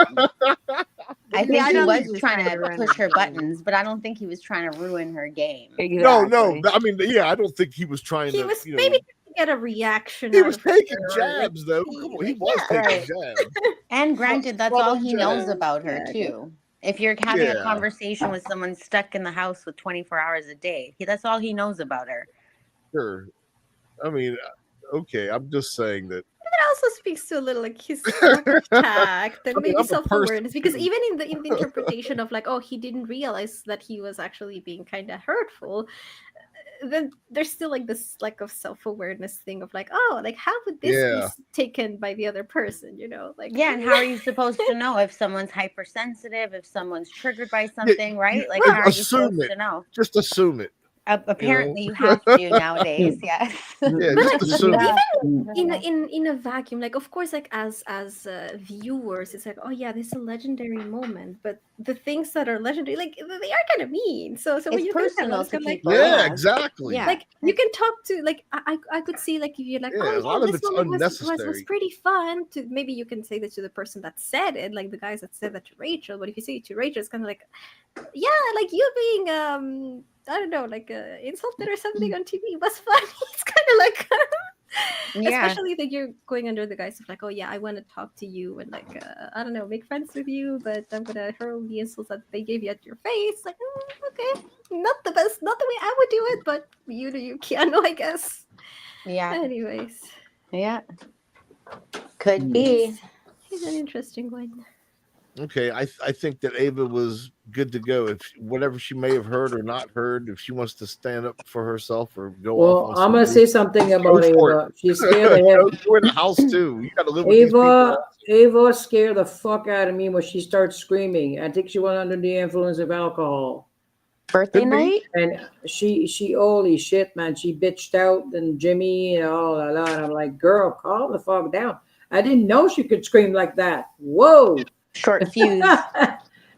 I think I he don't think was he was trying trying to to ruin push her her game. buttons, but I don't think he was trying to ruin her game. Exactly. No. I mean, yeah, I don't think he was trying He to. was maybe to get a reaction. He out was of taking her, jabs, though. Come on, he was yeah, taking jabs. And granted, that's all he knows jabs. about her Yeah, too. If you're having a Yeah. conversation with someone stuck in the house with 24 hours a day, that's all he knows about her. Sure. I mean, okay, I'm just saying that. That also speaks to a little like his lack of tact and I mean, maybe I'm a self-awareness, because person, even in the interpretation of like, oh, he didn't realize that he was actually being kind of hurtful, then there's still like this lack of self-awareness thing of like, oh, like how would this be taken by the other person, like Yeah, and how are you supposed to know if someone's hypersensitive, if someone's triggered by something, right? Like, how are you supposed to know? Just assume it. Apparently, you have to nowadays. Yes. Yeah, But just assume it. even in a vacuum, like of course, like as viewers, it's like, oh yeah, this is a legendary moment, but the things that are legendary, like they are kind of mean. So when It's you personal think to like, people. Yeah, exactly. Yeah. like you can talk to like I could see like if you're like, Yeah, a lot of this it's moment was unnecessary. pretty fun. To maybe you can say that to the person that said it, like the guys that said that to Rachel. But if you say it to Rachel, it's kind of like, yeah, like you being I don't know, like insulted or something on TV was funny. It's kind of like, especially that you're going under the guise of like, oh yeah, I want to talk to you and like, I don't know, make friends with you, but I'm gonna hurl the insults that they gave you at your face. Like, okay, not the best, not the way I would do it, but you Keanu, I guess. Yeah. Anyways. Yeah. Could be. He's an interesting one. Okay, I think that Ava was good to go. If whatever she may have heard or not heard, if she wants to stand up for herself or go off Well, on I'm gonna say something about Ava. She's scared the Go heck. in the house too. You gotta live with these people. Ava scared the fuck out of me when she started screaming. I think she went under the influence of alcohol. Birthday night? And she holy shit, man. She bitched out and Jimmy and all that. And I'm like, girl, calm the fuck down. I didn't know she could scream like that. Whoa. Short fuse.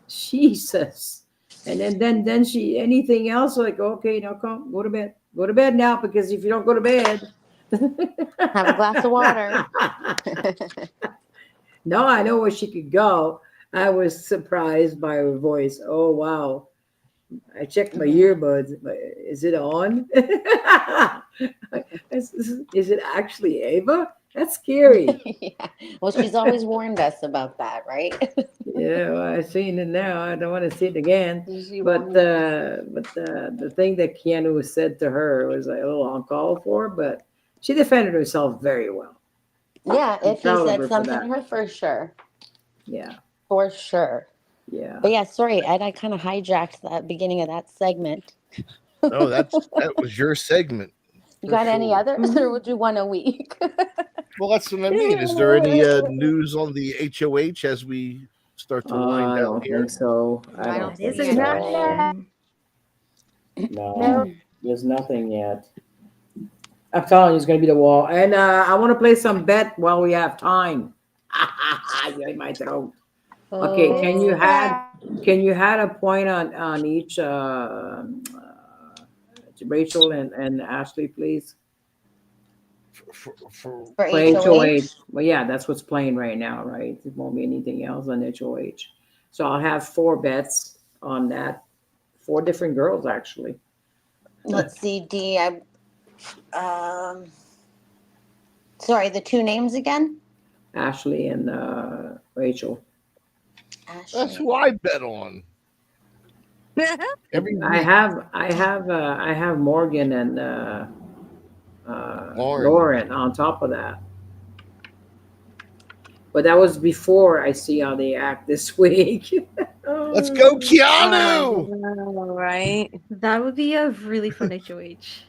Jesus. And then she anything else like, okay, now come go to bed now, because if you don't go to bed, have a glass of water. No, I know where she could go. I was surprised by her voice. Oh wow. I checked my earbuds. Is it on? Is it actually Ava? That's scary. Yeah. Well, she's always warned us about that, right? Yeah, well, I've seen it now. I don't want to see it again. But the thing that Keanu said to her was like a little uncalled for, but she defended herself very well. Yeah, if he proud of said her for something that. to her, for sure. Yeah. For sure. Yeah. But yeah, sorry, Ed, I kind of hijacked that beginning of that segment. No, that was your segment. You got any others, or would you one a week? Well, that's what I mean. Is there any news on the HOH as we start to wind I down don't here? think so. I don't think It's so. not No, there's nothing yet. I'm telling you, it's gonna be the wall. And I want to play some bet while we have time. You're in my throat. Okay, can you Oh. add a point on each Rachel and Ashley, please? For For For HOH. HOH. Well, yeah, that's what's playing right now, right? It won't be anything else on HOH. So I'll have 4 bets on that. 4 different girls, actually. Let's see, D. Sorry, the 2 names again. Ashley and Rachel. that's Ashley. who I bet on every I week. have Morgan and Lauren. Lauren on top of that. But that was before I see how they act this week. Let's go, Oh, Keanu! right. That would be a really fun HOH.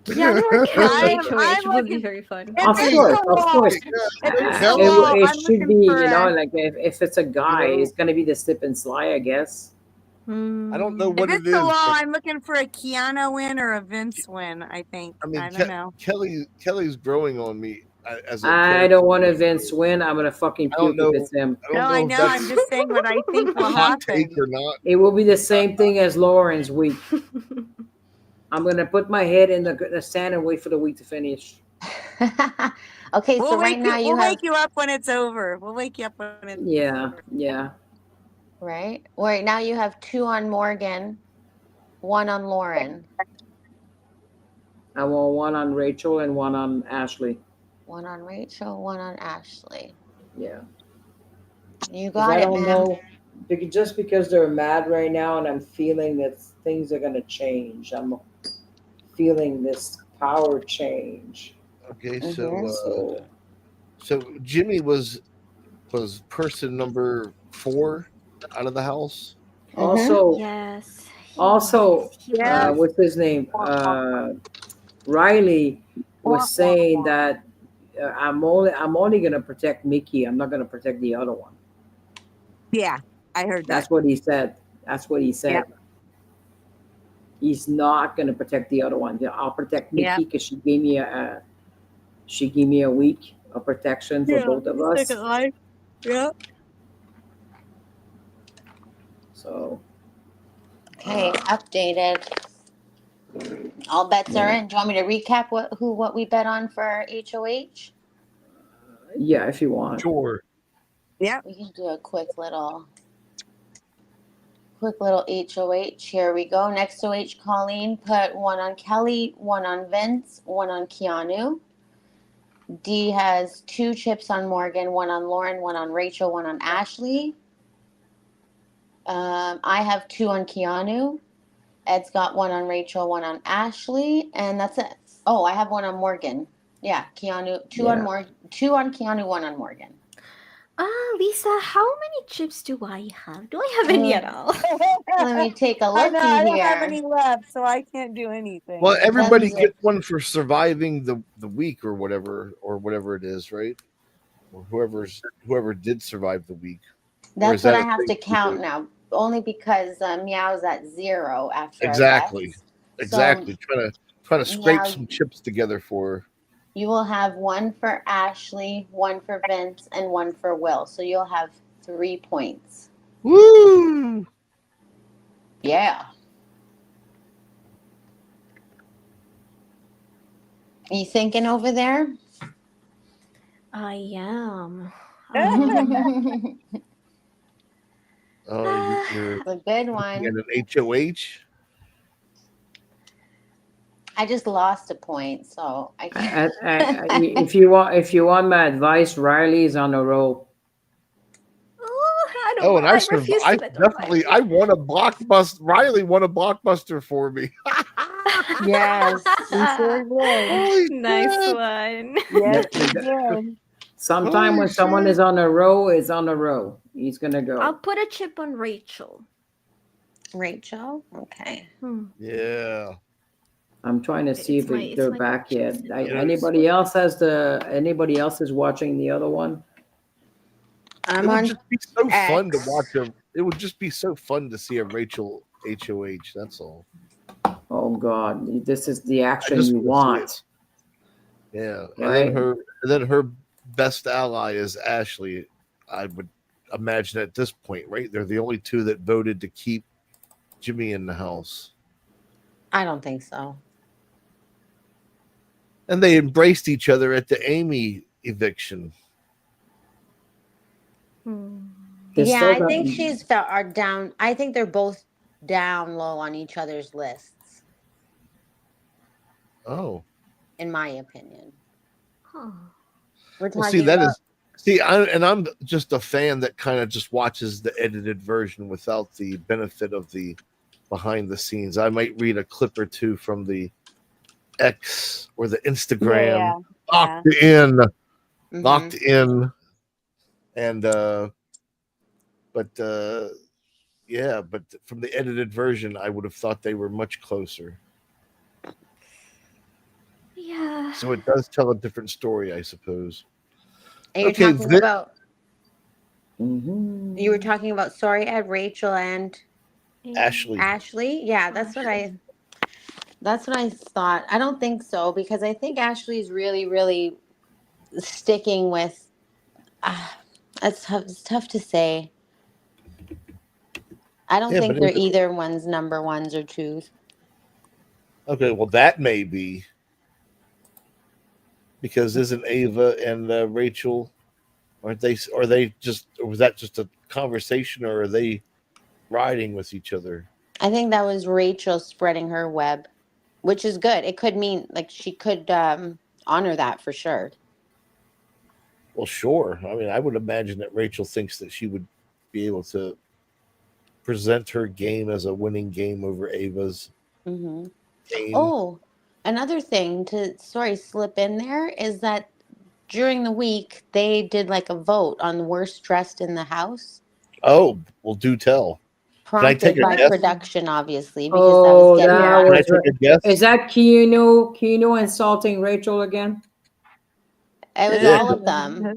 Keanu or Kelly HOH I'm would be looking- very fun. If Of it's course, the of wall, course. if it's the Kelly- wall, It I'm should looking be, for like if it's a guy, You know? it's gonna be the slip and slide, I guess. I don't know Hmm. what if it it's the is. wall, But, I'm looking for a Keanu win or a Vince win. I think. I mean, I don't know. Kelly's growing on me as a I character. don't want to Vince win. I'm gonna fucking I don't puke if know. it's him. I don't No, know I if know. that's I'm just saying what I think a will hot take happen. or not. It will be the same thing as Lauren's week. I'm gonna put my head in the sand and wait for the week to finish. Okay, so We'll right wake now you. you We'll have wake you up when it's over. We'll wake you up when it's Yeah, over. yeah. right. Right now you have 2 on Morgan, 1 on Lauren, I want 1 on Rachel and 1 on Ashley. 1 on Rachel, 1 on Ashley. Yeah. You 'Cause got I it, don't man. know. Just because they're mad right now, and I'm feeling that things are gonna change. I'm feeling this power change. Okay, Mhm. So Jimmy was person number 4 out of the house. Mhm. Yes. also, Yeah. what's his name? Riley was saying that I'm only gonna protect Mickey. I'm not gonna protect the other one. Yeah, I heard that. That's what he said. That's what he said. Yep. He's not gonna protect the other one. I'll protect Mickey Yep. because she gave me a week of protection for both of us. Second life. Yep. So Okay, updated. All bets are in. Do you want me to recap what we bet on for HOH? yeah, if you want. Sure. Yep. We can do a quick little HOH. Here we go. Next OH, Colleen put 1 on Kelly, 1 on Vince, 1 on Keanu. D has 2 chips on Morgan, 1 on Lauren, 1 on Rachel, 1 on Ashley. I have 2 on Keanu. Ed's got 1 on Rachel, 1 on Ashley, and that's it. Oh, I have 1 on Morgan. Yeah, Keanu, 2 on Yeah. Morgan, 2 on Keanu, 1 on Morgan. Lisa, how many chips do I have? Do I have any at all? Let me take a I look know I don't have here. any left, so I can't do anything. Well, everybody That's it. gets one for surviving the week or whatever it is, right? Or whoever did survive the week. Or That's is what that I a have thing to you count do? now, only because Meow's at 0 after Exactly. our bets. Exactly. Trying to scrape Now some chips together for. you will have 1 for Ashley, 1 for Vince, and 1 for Will. So you'll have 3 points. Woo! Yeah. You thinking over there? I am. Oh, you're A good looking one. at an HOH. I just lost a point, so I can't. If you want my advice, Riley's on a roll. Oh, I don't. Oh, and I refuse to I bet on definitely I Riley. won a blockbuster. Riley won a blockbuster for me. Yes, you sure did. Holy Nice crap! one. Yes, That- you that- did. Sometime Holy when someone shit. is on a roll, it's on a roll. He's gonna I'll go. put a chip on Rachel. Rachel? Okay. Yeah. I'm trying to see if It's they're my back yet. chips. Anybody else is watching the other one? It I'm would on just be so fun to X. watch a. It would just be so fun to see a Rachel HOH. That's all. Oh God, this is the I action just you want to see it. want. Yeah, Right. and then her best ally is Ashley. I would imagine at this point, right? They're the only two that voted to keep Jimmy in the house, I don't think so. and they embraced each other at the Amy eviction. Hmm. They Yeah, still I got. think she's felt are down. I think they're both down low on each other's lists, Oh, in my opinion. Huh. We're well, see, talking that about is I'm just a fan that kind of just watches the edited version without the benefit of the behind the scenes. I might read a clip or two from the X or the Instagram. yeah, yeah. Locked in, Hmm. locked in, and but yeah, but from the edited version, I would have thought they were much closer. Yeah. So it does tell a different story, I suppose. And you're Okay, talking about you were Mhm. talking about sorry, Ed, Rachel, and Ashley. Ashley. Yeah, that's what I thought. I don't think so because I think Ashley's really, really sticking with. Uh, it's tough to say. I don't Yeah, but think they're either one's number ones or twos. okay, well that may be because isn't Ava and Rachel aren't they? Are they just? Or was that just a conversation, or are they riding with each other? I think that was Rachel spreading her web, which is good. It could mean like she could honor that for sure. Well, sure. I mean, I would imagine that Rachel thinks that she would be able to present her game as a winning game over Ava's Hmm. game. Oh, another thing to sorry slip in there is that during the week they did like a vote on worst dressed in the house, Oh, well, do tell. Can I take prompted a by guess? production, obviously, because that was Oh, getting that out Can of. I was take right. a guess? Is that Kino insulting Rachel again? It was Yeah,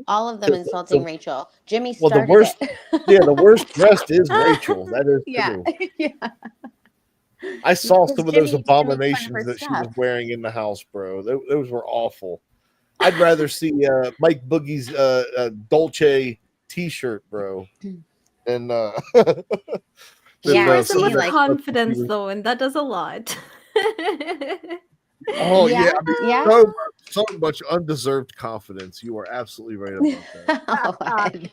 all of them because insulting Rachel. Jimmy well, the started worst, it. yeah, the worst dressed is Rachel. That is Yeah, true. yeah, I yeah. saw Because some of those Jimmy used to make fun of abominations her that she was stuff. wearing in the house, bro. Those were awful. I'd rather see Mike Boogie's Dolce T-shirt, bro, than She than Yeah, wears them some of see, with that like, stuff that she confidence, was. though, and that does a lot. Oh yeah, yeah, I mean, yeah. so much undeserved confidence. You are absolutely right about that, Oh, Ed.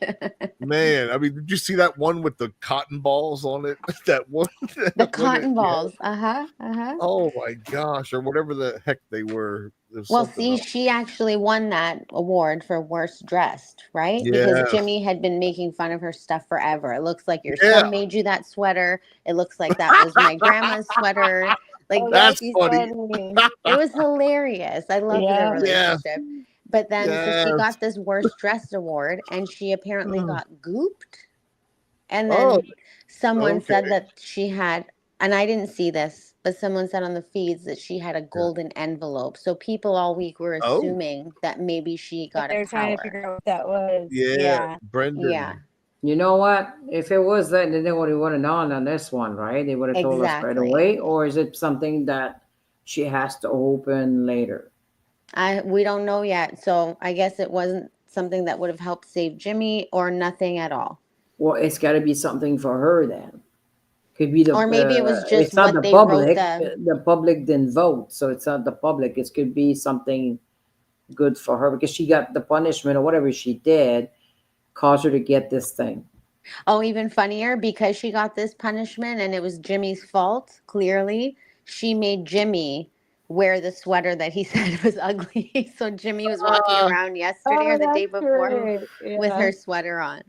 man. I mean, did you see that one with the cotton balls on it? That one, The that one that cotton she had. balls. Uh-huh. Uh-huh. Oh my gosh, or whatever the heck they were. There's Well, something see, else. she actually won that award for worst dressed, right? Because Yes, Jimmy had been making fun of her stuff forever. It looks like your yeah, son made you that sweater. It looks like that was my grandma's sweater. Like Oh, that's that's she, funny. funny. it was hilarious. I loved their Yeah. Yeah, relationship. But then, so she yes. got this worst dressed award, and she apparently got gooped. And Oh, then someone okay. said that she had, and I didn't see this, but someone said on the feeds that she had a Yeah. golden envelope. So people all week were Oh, assuming that maybe she That got a they're trying to power. figure out what that was. yeah, Yeah. Yeah, Brendan. You know what? If it was that, then they would have known on this one, right? They would have told us right exactly. away. Or is it something that she has to open later? We don't know yet. So I guess it wasn't something that would have helped save Jimmy or nothing at all. Well, it's got to be something for her then. Could be the. Or maybe it was just It's not what the they wrote public. the. The public didn't vote, so it's not the public. It could be something good for her because she got the punishment or whatever she did caused her to get this thing. Oh, even funnier, because she got this punishment and it was Jimmy's fault, clearly, she made Jimmy wear the sweater that he said was ugly. So Jimmy was walking Ah, around yesterday Oh, or the day that's before great. with Yeah. her sweater on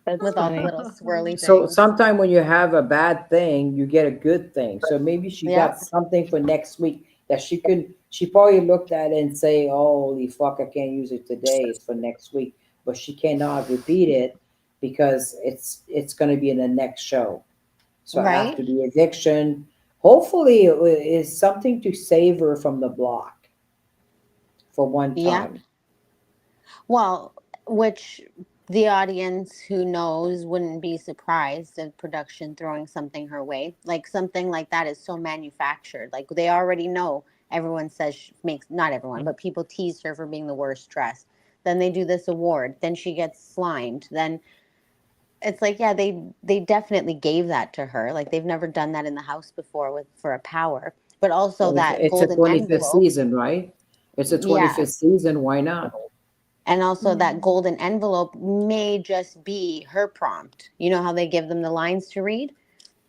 That's with all the funny. little swirly So things. sometime when you have a bad thing, you get a good thing. So maybe she got Yep. something for next week that she could. She probably looked at it and say, "Oh, holy fuck, I can't use it today. It's for next week." But she cannot repeat it because it's going to be in the next show. So Right? after the eviction, hopefully it is something to save her from the block for one Yep. time. Well, which the audience who knows wouldn't be surprised at production throwing something her way. Like something like that is so manufactured. Like they already know everyone says she makes, not everyone, but people tease her for being the worst dressed. Then they do this award. Then she gets slimed. Then it's like, yeah, they definitely gave that to her. Like they've never done that in the house before with for a power. But also Well, that it's a golden 25th envelope. season, right? It's a Yeah. 25th season. Why not? And also that golden envelope may just be her prompt. You know how they give them the lines to read?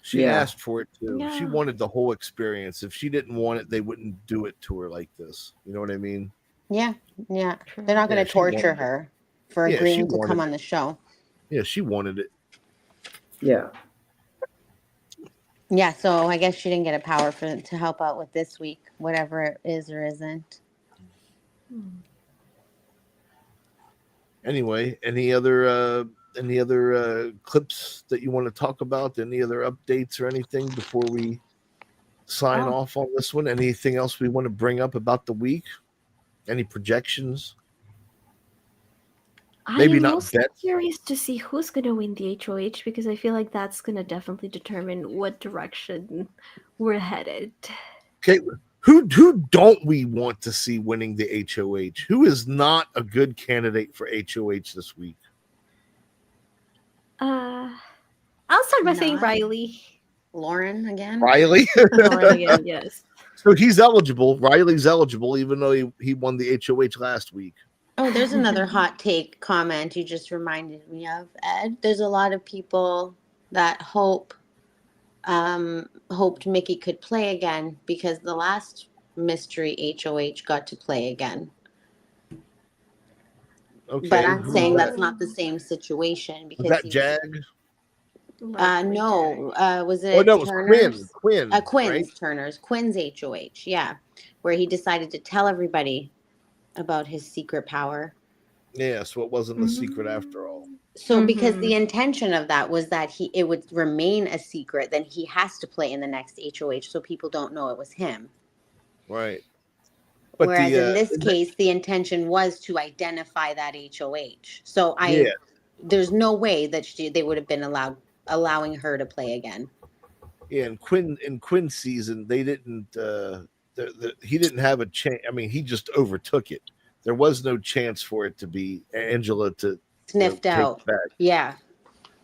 She Yeah. asked for it too. She wanted the whole experience. If she didn't want it, they wouldn't do it to her like this. You know what I mean? Yeah, yeah. They're not going Yeah, to she wanted torture it. her for Yeah, she agreeing to wanted come it. on the show. Yeah, she wanted it. Yeah. Yeah, so I guess she didn't get a power to help out with this week, whatever it is or isn't. Anyway, any other clips that you want to talk about? Any other updates or anything before we sign off on this one? Anything else we want to bring up about the week? Any projections? Maybe I'm not most bets. curious to see who's going to win the HOH because I feel like that's going to definitely determine what direction we're headed. Okay, who don't we want to see winning the HOH? Who is not a good candidate for HOH this week? I'll start by saying Not Riley. Lauren again? Riley. Lauren again, yes. So he's eligible. Riley's eligible, even though he won the HOH last week. Oh, there's another hot take comment you just reminded me of, Ed. There's a lot of people that hoped Mickey could play again because the last mystery HOH got to play again. Okay, But I'm who saying was that's not the same situation Was because that he Jag? no, was it Oh no, it was Turner's? Quinn. Quinn's Right? Turner's Quinn's HOH, yeah, where he decided to tell everybody about his secret power. Yeah, so it wasn't a secret after all. So because the intention of that was that it would remain a secret, then he has to play in the next HOH so people don't know it was him. Right. But Whereas in this case, the intention was to identify that HOH. So there's no way that they would have been allowing her to play again. Yeah, in Quinn's season, they didn't. He didn't have a chance. I mean, he just overtook it. There was no chance for it to be Angela to sniffed out. Take it back. Yeah.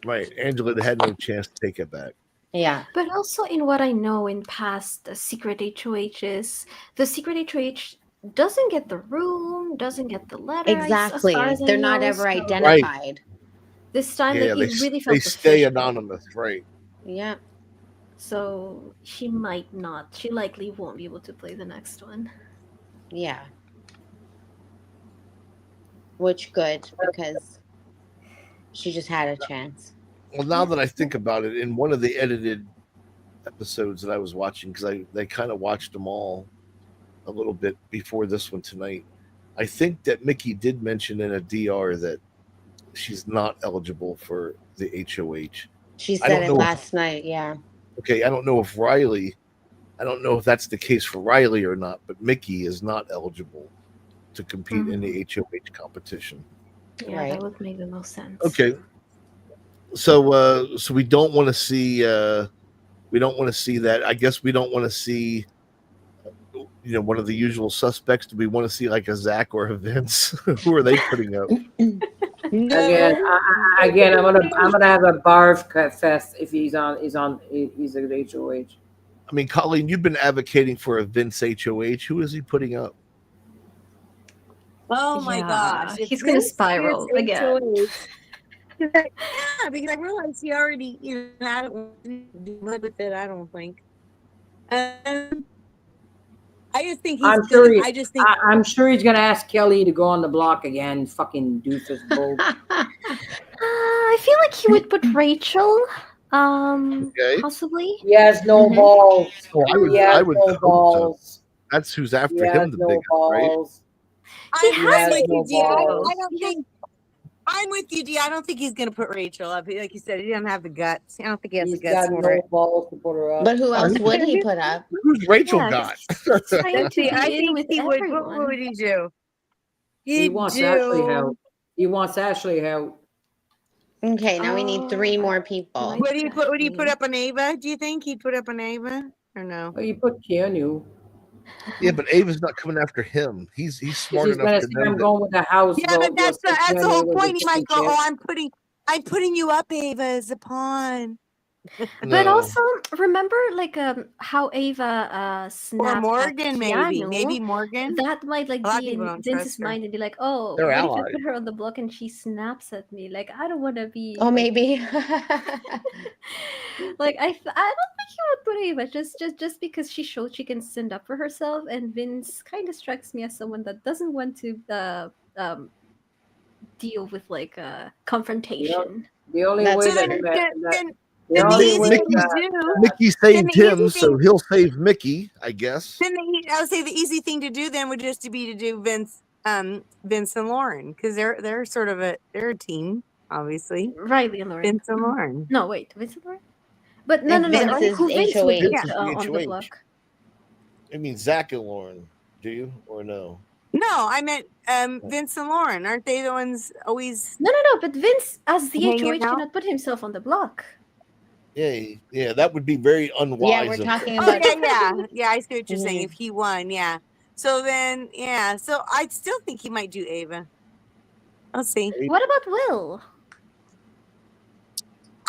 Right. Angela had no chance to take it back. Yeah. But also in what I know in past secret HOHs, the secret HOH doesn't get the room, doesn't get the letter. Exactly. They're not ever identified. Right. This time yeah, it really felt they stay anonymous, right? Yeah. So she might not. She likely won't be able to play the next one. Yeah. Which good, because she just had a chance. Well, now that I think about it, in one of the edited episodes that I was watching, because they kind of watched them all a little bit before this one tonight, I think that Mickey did mention in a DR that she's not eligible for the HOH. She said it last night, yeah. Okay, I don't know if that's the case for Riley or not, but Mickey is not eligible to compete in the HOH competition. Yeah, right. That would make the most sense. Okay. So we don't want to see that. I guess we don't want to see one of the usual suspects. Do we want to see like a Zach or a Vince? Who are they putting up? Again, I'm gonna have a barf fest if he's a HOH. I mean, Colleen, you've been advocating for a Vince HOH. Who is he putting up? Oh my gosh, he's gonna spiral again. Yeah, because I realized he already had it with it. I don't think. I just think I'm sure he's gonna ask Kelly to go on the block again. Fucking doofus bull. I feel like he would put Rachel. Possibly. He has no balls. I would hope so. That's who's after him the biggest, right? I'm with you, D. I don't think. I'm with you, D. I don't think he's going to put Rachel up. Like you said, he doesn't have the guts. I don't think he has the guts for it. Balls to put her up. But who else would he put up? Who's Rachel got? I think he would. What would he do? He wants Ashley out. He wants Ashley out. Okay, now we need 3 more people. Would he put up an Ava? Do you think he'd put up an Ava or no? Well, you put Keanu. Yeah, but Ava's not coming after him. He's smart She's enough gonna to say, know I'm that. going with the house Yeah, but vote. You'll say that's the Keanu whole with the point. He might go, chicken "Oh, chip. I'm putting you up, Ava, as a pawn." But No, also remember, like how Ava Or snapped at Morgan, maybe Keanu. Morgan. That might like A lot of be people in don't Vince's trust her. mind and be like, oh, they're what if I allies. put her on the block and she snaps at me? Like I don't want to be. Oh, like, maybe. like I don't think he would put Ava just because she showed she can stand up for herself, and Vince kind of strikes me as someone that doesn't want to deal with like confrontation. The only That's way So that, true. that the then the only easy way thing Mickey, to that do, Mickey then saved the him, easy so thing, he'll save Mickey, I guess. I would say the easy thing to do then would just to be to do Vince and Lauren, because they're sort of they're a team, obviously. Riley and Lauren. Vince and Lauren. No, wait, Vincent Lauren? But no, If no, no. Vince Like is who Vince would HOH. put Vince is the on the HOH. block? I mean, Zach and Lauren. Do you or no? No, I meant Vince and Lauren. Aren't they the ones always No, no, no. But Vince, as the hanging HOH, out? cannot put himself on the block. Yeah, that would be very unwise. Yeah, we're of him. talking Oh about. yeah. I see what you're saying. Mhm. If he won, yeah. So then, yeah. So I still think he might do Ava. I'll see. What about Will?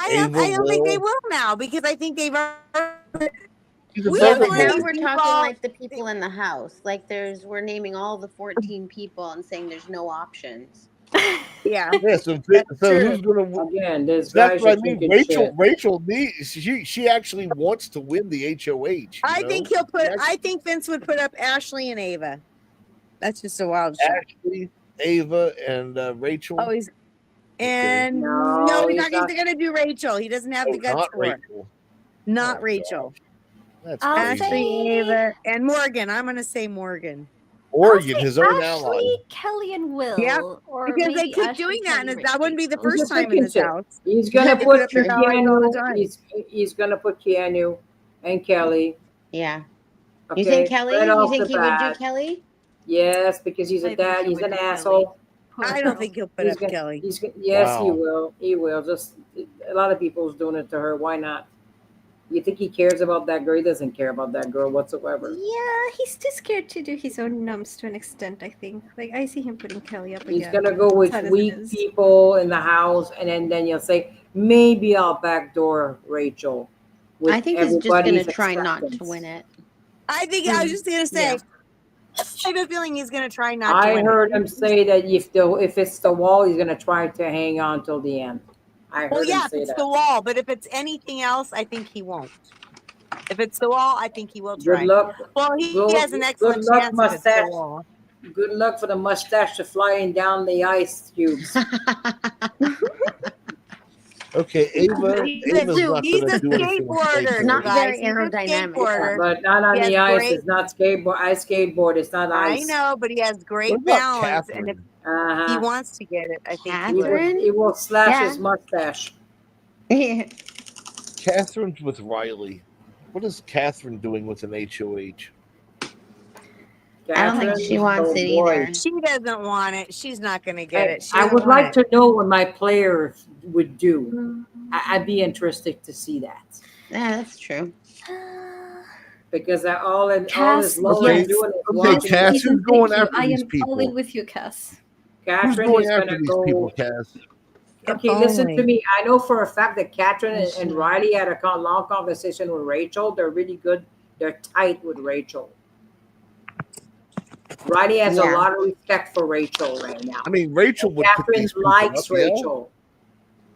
I don't think they will now because I think they've already. He's a We Yeah, have but murderer. now these we're people. talking like the people in the house. Like we're naming all the 14 people and saying there's no options. Yeah, Yeah, so that's who's true. gonna? again, this That's guys what are I mean. talking shit. Rachel needs. She actually wants to win the HOH. I think I think Vince would put up Ashley and Ava. That's just a wild shot. Ashley, Ava, and Rachel. Oh, and No, no, he's he's not. not. He's gonna do Rachel. He doesn't have the guts Not for it. Rachel. Not Oh, Rachel. That's I'll crazy. Ashley, say- Ava, and Morgan. I'm gonna say Morgan. Oregon, I'll say his own Ashley, ally. Kelly, and Will. Yep, Or because they maybe keep Ashley, doing that, Kelly, and that wouldn't be the Rachel. He's first just time in thinking this shit. house. He's gonna They put up their dollars all the time. He's gonna put Keanu and Kelly. Yeah. Okay, You think Kelly? right You off think the he would do bat. Kelly? Yes, because he's I a think dad. he He's would an do Kelly. asshole. Poor I girl. don't think he'll put He's up gonna. Kelly. Yes, he Wow. will. He will. Just a lot of people's doing it to her. Why not? You think he cares about that girl? He doesn't care about that girl whatsoever. Yeah, he's too scared to do his own numbs to an extent, I think. Like, I see him putting Kelly up He's again. gonna go with Sad as it weak is. people in the house, and then you'll say maybe I'll backdoor Rachel. With I think he's just going to everybody's try not to acceptance. win it. I think I was just gonna say. Yeah. I have a feeling he's gonna try not to I win heard it. him say that if it's the wall, he's gonna try to hang on till the end. I heard Well, yeah, him if say it's that. the wall, but if it's anything else, I think he won't. If it's the wall, I think he will Good try. luck. Well, he Good- has an excellent good luck, chance if it's the mustache. wall. Good luck for the mustache to flying down the ice cubes. Okay, Ava's He's not a going to do anything. skateboarder, Not guys. very He's a aerodynamic. skateboarder. But not on He has the ice. great- It's not skateboard. I skateboard. It's not I ice. know, but he has great What about balance, and if Catherine? he Uh-huh. wants to get it, I think he He will. Catherine? will, he will slash Yeah. his mustache. Catherine's with Riley. What is Catherine doing with an HOH? I don't think she wants it either. She doesn't want it. She's not going to get it. She I doesn't would want like it. to know what my players would do. I'd be interested to see that. Yeah, that's true. Because all is Cass, Lola yes. doing is Okay, watching. Cass, Ethan, who's going thank you. after I these am people? all in with you, Cass. Who's Catherine going is after gonna these go. people, Cass? Okay, listen Only. to me. I know for a fact that Catherine and Listen. Riley had a long conversation with Rachel. They're really good. They're tight with Rachel. Riley has a Yeah. lot of respect for Rachel right now. I mean, Rachel would put Catherine these people likes up, yeah? Rachel.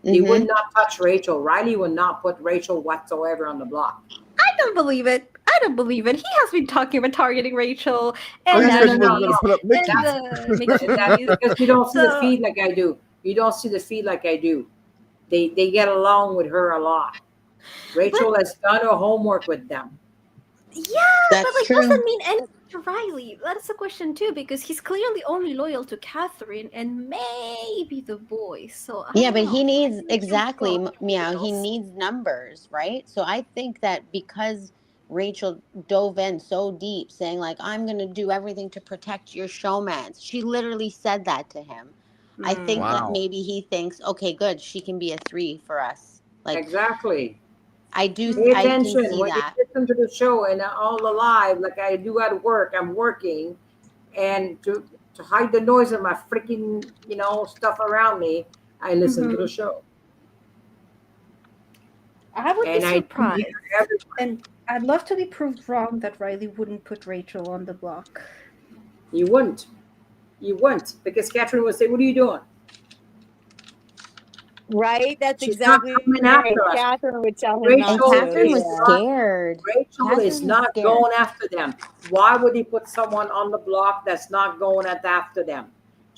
He Mhm. would not touch Rachel. Riley would not put Rachel whatsoever on the block. I don't believe it. I don't believe it. He has been talking about targeting Rachel Oh, and he said he no, wasn't going to put up Mickey. and That's Mickey. because you don't see the So- feed like I do. You don't see the feed like I do. They get along with her a lot. Rachel has done her homework with them. Yeah, That's but like true. doesn't mean anything to Riley. That's a question too, because he's clearly only loyal to Catherine and maybe the boys. So I Yeah, don't but know. he needs Maybe exactly, he'll go Meow. He Rachel's. needs numbers, right? So I think that because Rachel dove in so deep, saying like, "I'm gonna do everything to protect your showmans," she literally said that to him. I think that Wow. maybe he thinks, okay, good, she can be a 3 for us. Like, Exactly. I do. Pay I can attention see when you that. listen to the show and all the live, like I do at work. I'm working, and to hide the noise of my freaking stuff around me, I listen to the show, I would be and I do hear surprised, everyone. and I'd love to be proved wrong that Riley wouldn't put Rachel on the block. You wouldn't, because Catherine would say, "What are you doing?" Right? That's She's not exactly coming right. after us. Catherine would tell him And not Rachel to. Catherine is was Yeah. not. scared. Rachel is Catherine was not scared. going after them. Why would he put someone on the block that's not going after them?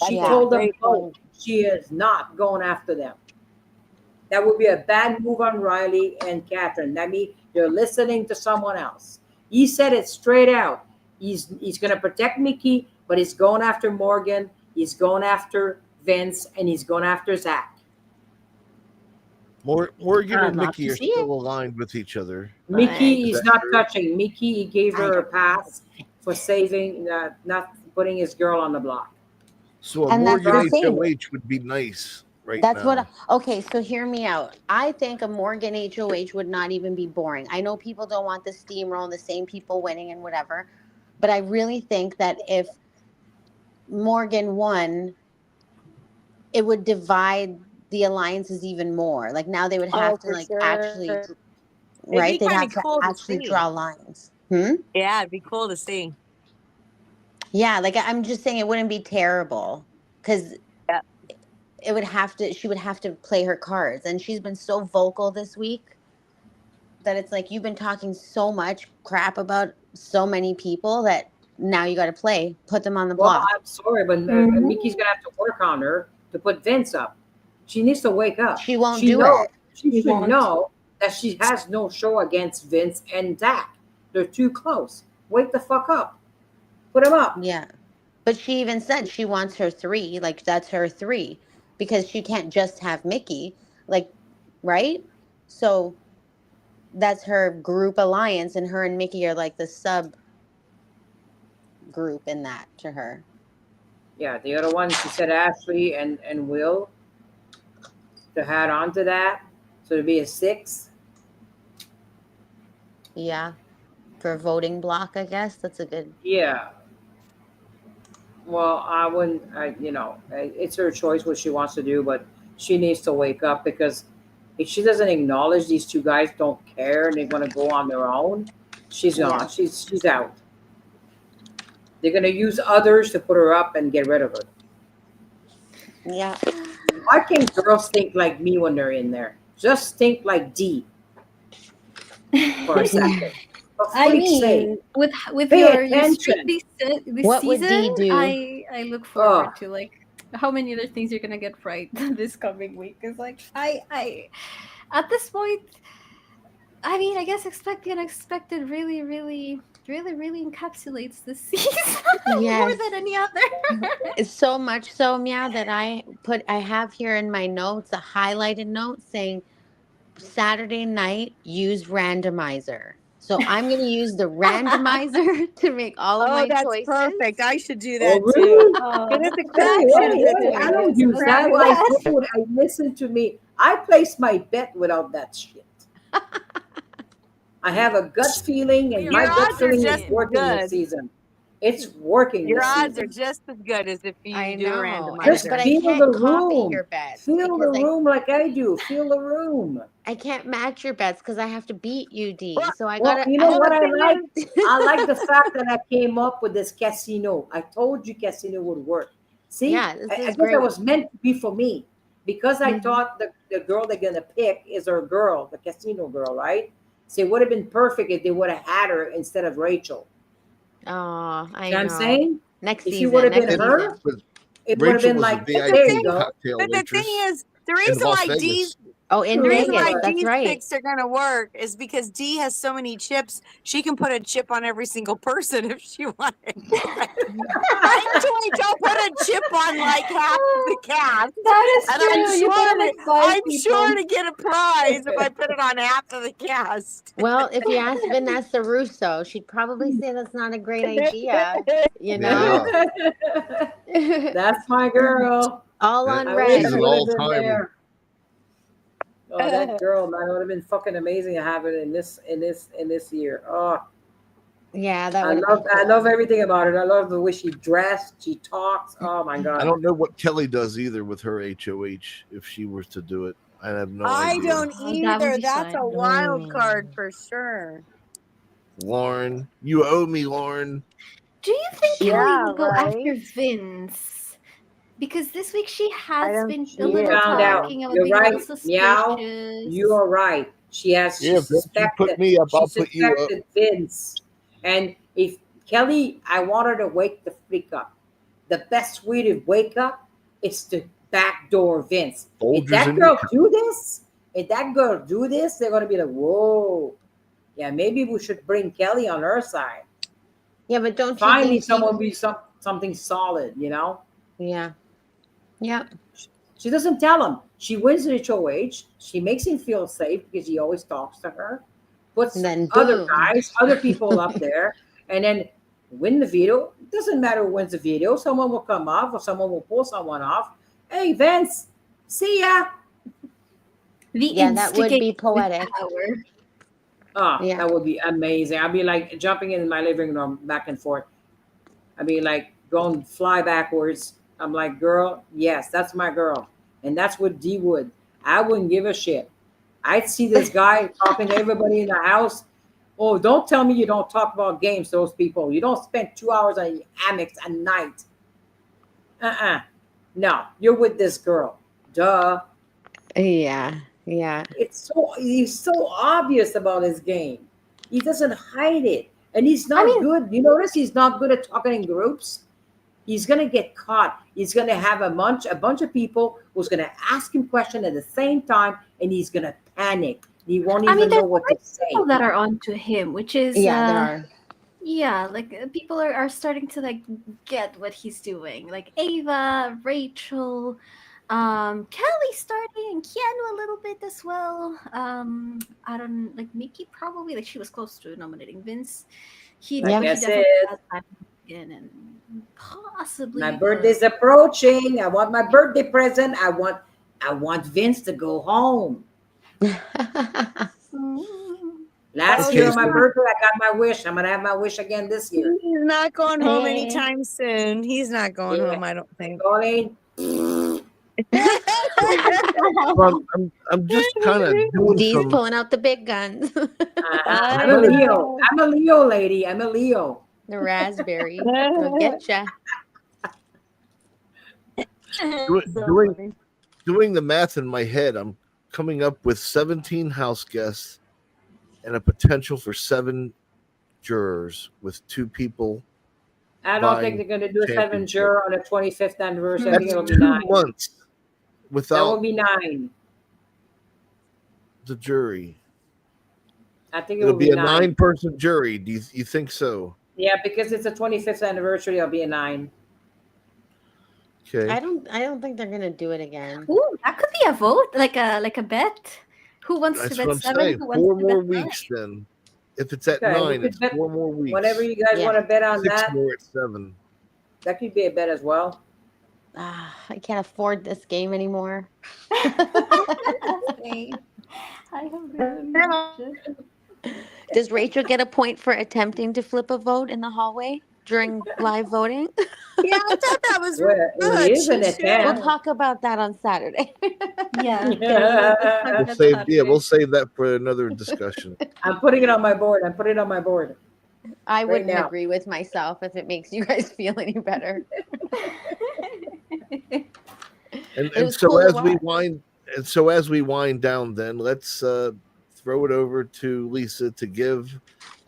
She That's a told them great both point. she is not going after them. That would be a bad move on Riley and Catherine. That means they're listening to someone else. He said it straight out. He's going to protect Mickey, but he's going after Morgan. He's going after Vince, and he's going after Zach. Morgan I'd and love Mickey to are see still it. aligned with each other. Mickey Is is that not true? touching. Mickey, he gave I her a don't pass for saving, not putting his girl on the block. So a And that's Morgan the thing. HOH would be nice right That's now. what. Okay, so hear me out. I think a Morgan HOH would not even be boring. I know people don't want the steamroll and the same people winning and whatever, but I really think that if Morgan won, it would divide the alliances even more. Like now they would have Oh, to for like actually, sure. It'd right? be They'd kind have of to cool to actually see. draw lines. Hmm? Yeah, it'd be cool to see. Yeah, like I'm just saying it wouldn't be terrible because Yeah. it would have to. She would have to play her cards, and she's been so vocal this week that it's like you've been talking so much crap about so many people that now you got to put them on the Well, block. I'm sorry, but Mhm. Mickey's gonna have to work on her to put Vince up. She needs to wake up. She won't She do knows it. she She should won't. know that she has no show against Vince and Dak. They're too close. Wake the fuck up. Put him up. Yeah. But she even said she wants her three, like that's her three, because she can't just have Mickey, like, right? So that's her group alliance, and her and Mickey are like the sub group in that to her. Yeah, the other one she said Ashley and Will to add on to that. So it'd be a 6. Yeah. For voting block, I guess. That's a good. Yeah. Well, I wouldn't. It's her choice what she wants to do, but she needs to wake up because if she doesn't acknowledge these two guys don't care and they're going to go on their own, she's Yeah. gone. She's out. They're going to use others to put her up and get rid of her. Yeah. Why can't girls think like me when they're in there? Just think like D for a second. For I freak's sake, mean, with pay your attention. streak this What would season, Dee do? I look Oh, forward to like how many other things you're gonna get right this coming week. Because like I at this point, I mean, I guess expect the unexpected really encapsulates this season more Yes. than any other. It's so much so, Meow, that I have here in my notes a highlighted note saying Saturday night use randomizer. So I'm going to use the randomizer to make all of Oh, my that's choices. perfect. I should do oh, that too. really? Because it's Hey, exactly the hey, same hey, I way. don't use that. I vote. I listen to me. I place my bet without that shit. I have a gut feeling, and my Your gut odds are feeling is just as working this good. season. It's working Your this odds are season. just as good as if you I do a know. Just But randomizer. I feel the can't copy room. your bets Feel the because room like I do. Feel the room. I can't match your bets because I have to beat you, D. Well, So I Well, got you to. know well, what the I thing like? is, I like the fact that I came up with this casino. I told you casino would work. See, Yeah, this I is guess that great. was meant to be for me because I Mhm. thought the girl they're gonna pick is her girl, the casino girl, right? So it would have been perfect if they would have had her instead of Rachel. Oh, I You know what I'm know. saying? Next If you would season. have been Next It, her, season. but it would have Rachel been was a like, but the there you VIP thing, go. cocktail but the thing waitress is, the in reason Las why Dee's Vegas. Oh, in The reason True, why Vegas. but That's Dee's right. picks are gonna work is because Dee has so many chips. She can put a chip on every single person if she wanted. Actually, don't put a chip on like half of the cast, That is and true. You gotta like five I'm people. sure to get a prize if I put it on half of the cast. Well, if you ask Vanessa Russo, she'd probably say that's not a great idea. You know? Yeah, that's my girl. All yeah. on I wish red. she She's an would have been all-time. there. Oh, that girl, man, it would have been fucking amazing to have it in this year. Oh, Yeah, that would have been I cool. love everything about it. I love the way she dressed, she talks. Oh my I god. don't know what Kelly does either with her HOH if she were to do it. I have no I idea. don't Oh, that would either. be That's fun. a wild card Mm. for sure. Lauren, you owe me, Lauren. Do you think Kelly Yeah, will go right. after Vince? Because this week she I has don't been a She little found out. know. talking about You're being a little right, Meow. You suspicious. are right. She Yeah, Vince, you put suspected. me up, She I'll put you up. suspected Vince. And if Kelly, I want her to wake the freak up. The best way to wake up is to backdoor Vince. If Folgers that in your girl do this, if that girl do this, they're gonna be like, whoa. Yeah, maybe we should bring Kelly on her side. Yeah, but don't you Finally, think someone be something solid, you know? Yeah. Yeah. She doesn't tell him. She wins the HOH. She makes him feel safe because he always talks to her. And Puts then other boom. guys, other people up there, and then win the veto. It doesn't matter who wins the veto. Someone will come off or someone will pull someone off. Hey, Vince, see ya. The Yeah, that would be instigator with poetic. power. Oh, Yeah. that would be amazing. I'd be like jumping in my living room back and forth. I'd be like going fly backwards. I'm like, girl, yes, that's my girl. And that's what D would. I wouldn't give a shit. I'd see this guy talking to everybody in the house. Oh, don't tell me you don't talk about games to those people. You don't spend 2 hours on Amex a night. Uh-uh. No, you're with this girl. Duh. Yeah. Yeah. He's so obvious about his game. He doesn't hide it. And he's I not mean, good. You notice he's not good at talking in groups. He's gonna get caught. He's gonna have a bunch of people who's gonna ask him questions at the same time, and he's gonna panic. He won't I mean, even know there's what to people say. that are onto him, which is Yeah, there are. yeah, like people are starting to like get what he's doing. Like Ava, Rachel, Kelly starting and Keanu a little bit as well. I don't like Mickey probably like she was close to nominating Vince. I Yeah. He guess definitely it. has that again and My possibly birthday's approaching. I want my birthday present. I want Vince to go home. Mm. Last Oh, year Okay, on my so birthday, I got my wish. I'm gonna have my wish again this year. He's not going home Hey. anytime soon. He's not going Yeah. home, I don't think. Colleen, I'm just kind of doing D's some. pulling out the big guns. uh-huh. I'm I'm a kind of Leo. I'm a Leo lady. I'm a Leo. The raspberry. I'll get ya. doing doing the math in my head. I'm coming up with 17 house guests and a potential for 7 jurors with 2 people. I don't think Vying they're gonna do a seven championship. juror on the 25th anniversary. I think That's it'll be 2 nine. months That without will be 9. the jury. I think it It'll will be be a 9. 9-person jury. Do you think so? Yeah, because it's the 25th anniversary. It'll be a 9. Okay. I don't think they're gonna do it again. Ooh, that could be a vote, like a bet. Who wants That's to what bet I'm 7? saying. Who wants 4 to more bet 9? weeks then. If it's at Okay, we 9, could it's bet 4 more weeks. whatever you guys Yeah. want to bet on 6 that. more at 7. That could be a bet as well. I can't afford this game anymore. Same. I have really watched it. Does Rachel get a point for attempting to flip a vote in the hallway during live voting? Yeah, I thought that was Well, good. it is an She attempt. We'll talk about that on Saturday. Yeah, We'll save that for another discussion. I'm putting it on my board. I'm putting it on my board. I Right wouldn't now. agree with myself if it makes you guys feel any better. And It and was so cool to as we watch. wind down, then let's throw it over to Lisa to give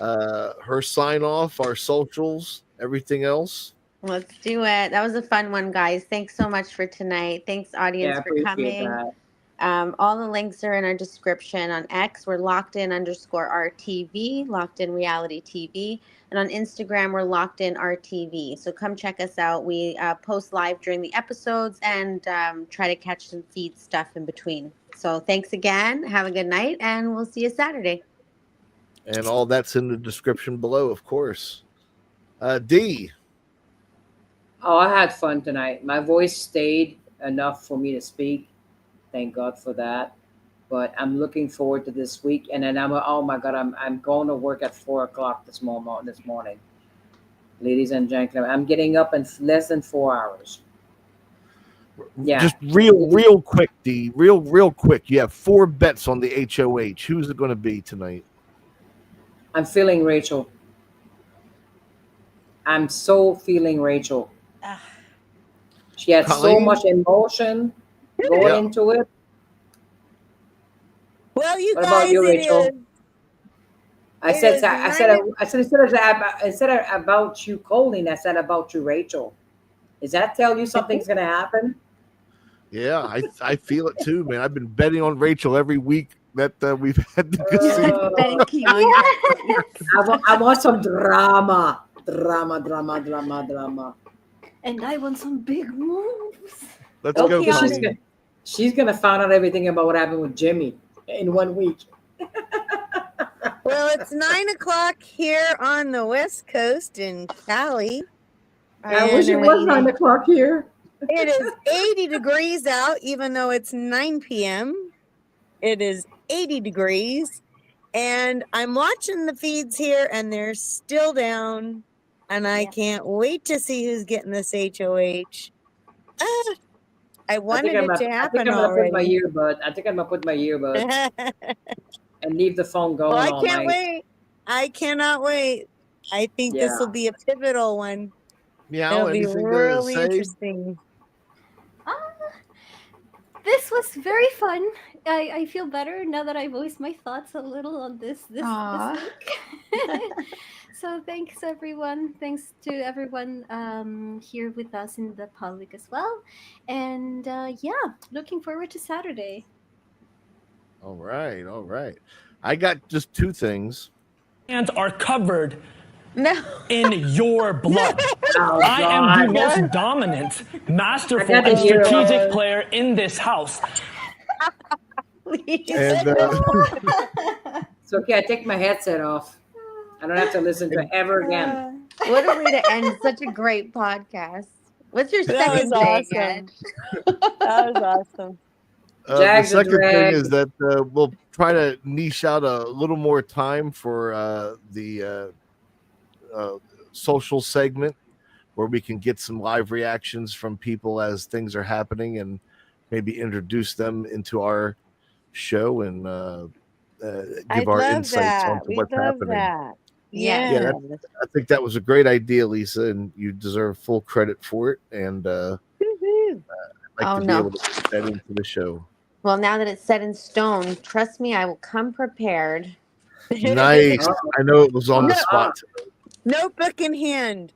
her sign off, our socials, everything else. Let's do it. That was a fun one, guys. Thanks so much for tonight. Thanks, Yeah, audience, I for appreciate coming. that. All the links are in our description. On X, we're locked in_RTV, locked in reality TV. And on Instagram, we're locked in RTV. So come check us out. We post live during the episodes and try to catch some feed stuff in between. So thanks again. Have a good night, and we'll see you Saturday. And all that's in the description below, of course. D. Oh, I had fun tonight. My voice stayed enough for me to speak. Thank God for that. But I'm looking forward to this week. And then oh my God, I'm going to work at 4 o'clock this morning. Ladies and gentlemen, I'm getting up in less than 4 hours. Yeah. Just real quick, D. Real quick. You have 4 bets on the HOH. Who's it going to be tonight? I'm feeling Rachel. I'm so feeling Rachel. Ah. She had so Colleen? much emotion going Yeah. into it. Well, you What about guys, you, it Rachel? is. I It said is instead of about you, Colleen, I said about you, Rachel. Does that tell you something's going to happen? Yeah, I feel it too, man. I've been betting on Rachel every week that we've had the casino. Thank you. I want some drama. Drama. And I want some big moves. Let's go, Okay, Colleen. She's gonna find out everything about what happened with Jimmy in 1 week. Well, it's 9 o'clock here on the West Coast in Cali. I wish it was 9 o'clock here. It is 80 degrees out, even though it's 9 p.m. It is 80 degrees. And I'm watching the feeds here, and they're still down. And I can't wait to see who's getting this HOH. I wanted it to happen already. I think I'm gonna put my earbud and leave the phone going Well, I all can't night. wait. I cannot wait. I think this will be a pivotal one. Meow, It'll be anything to really say? interesting. This was very fun. I feel better now that I voiced my thoughts a little on this Aw. week. So thanks everyone. Thanks to everyone here with us in the public as well. And yeah, looking forward to Saturday. All right. I got just 2 things. Hands are covered No. in your blood. Oh, I am the God. most dominant, masterful, I got and the hero. strategic player in this house. And It's okay. I take my headset off. I don't have to listen to it ever again. What a way to end such a great podcast. What's your That second was thing, awesome. Ed? That was awesome. the Jags and second thing drags. is that we'll try to niche out a little more time for the social segment where we can get some live reactions from people as things are happening and maybe introduce them into our show and give our insights onto what's happening. That. Yeah. Yeah, I think that was a great idea, Lisa, and you deserve full credit for it. And Woohoo. I'd like Oh, to be no. able to put that into the show. Well, now that it's set in stone, trust me, I will come prepared. Nice. I know it was on the spot. Notebook in hand.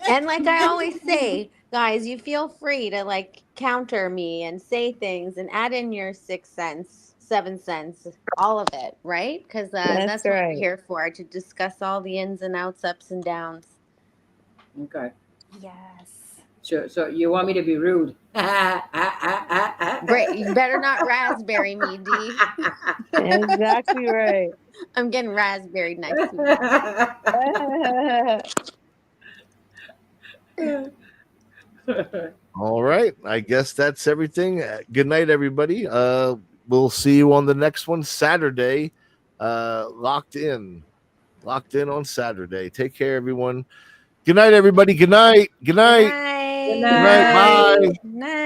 And like I always say, guys, you feel free to like counter me and say things and add in your 6 cents, 7 cents, all of it, right? Because that's what we're right. here for, to discuss all the ins and outs, ups and downs. Okay. Yes. So you want me to be rude? Great. You better not raspberry me, D. Exactly right. I'm getting raspberry next week. All right. I guess that's everything. Good night, everybody. We'll see you on the next one Saturday. Locked in on Saturday. Take care, everyone. Good night, everybody. Good night. Good night. Good Good night. Bye. Good night.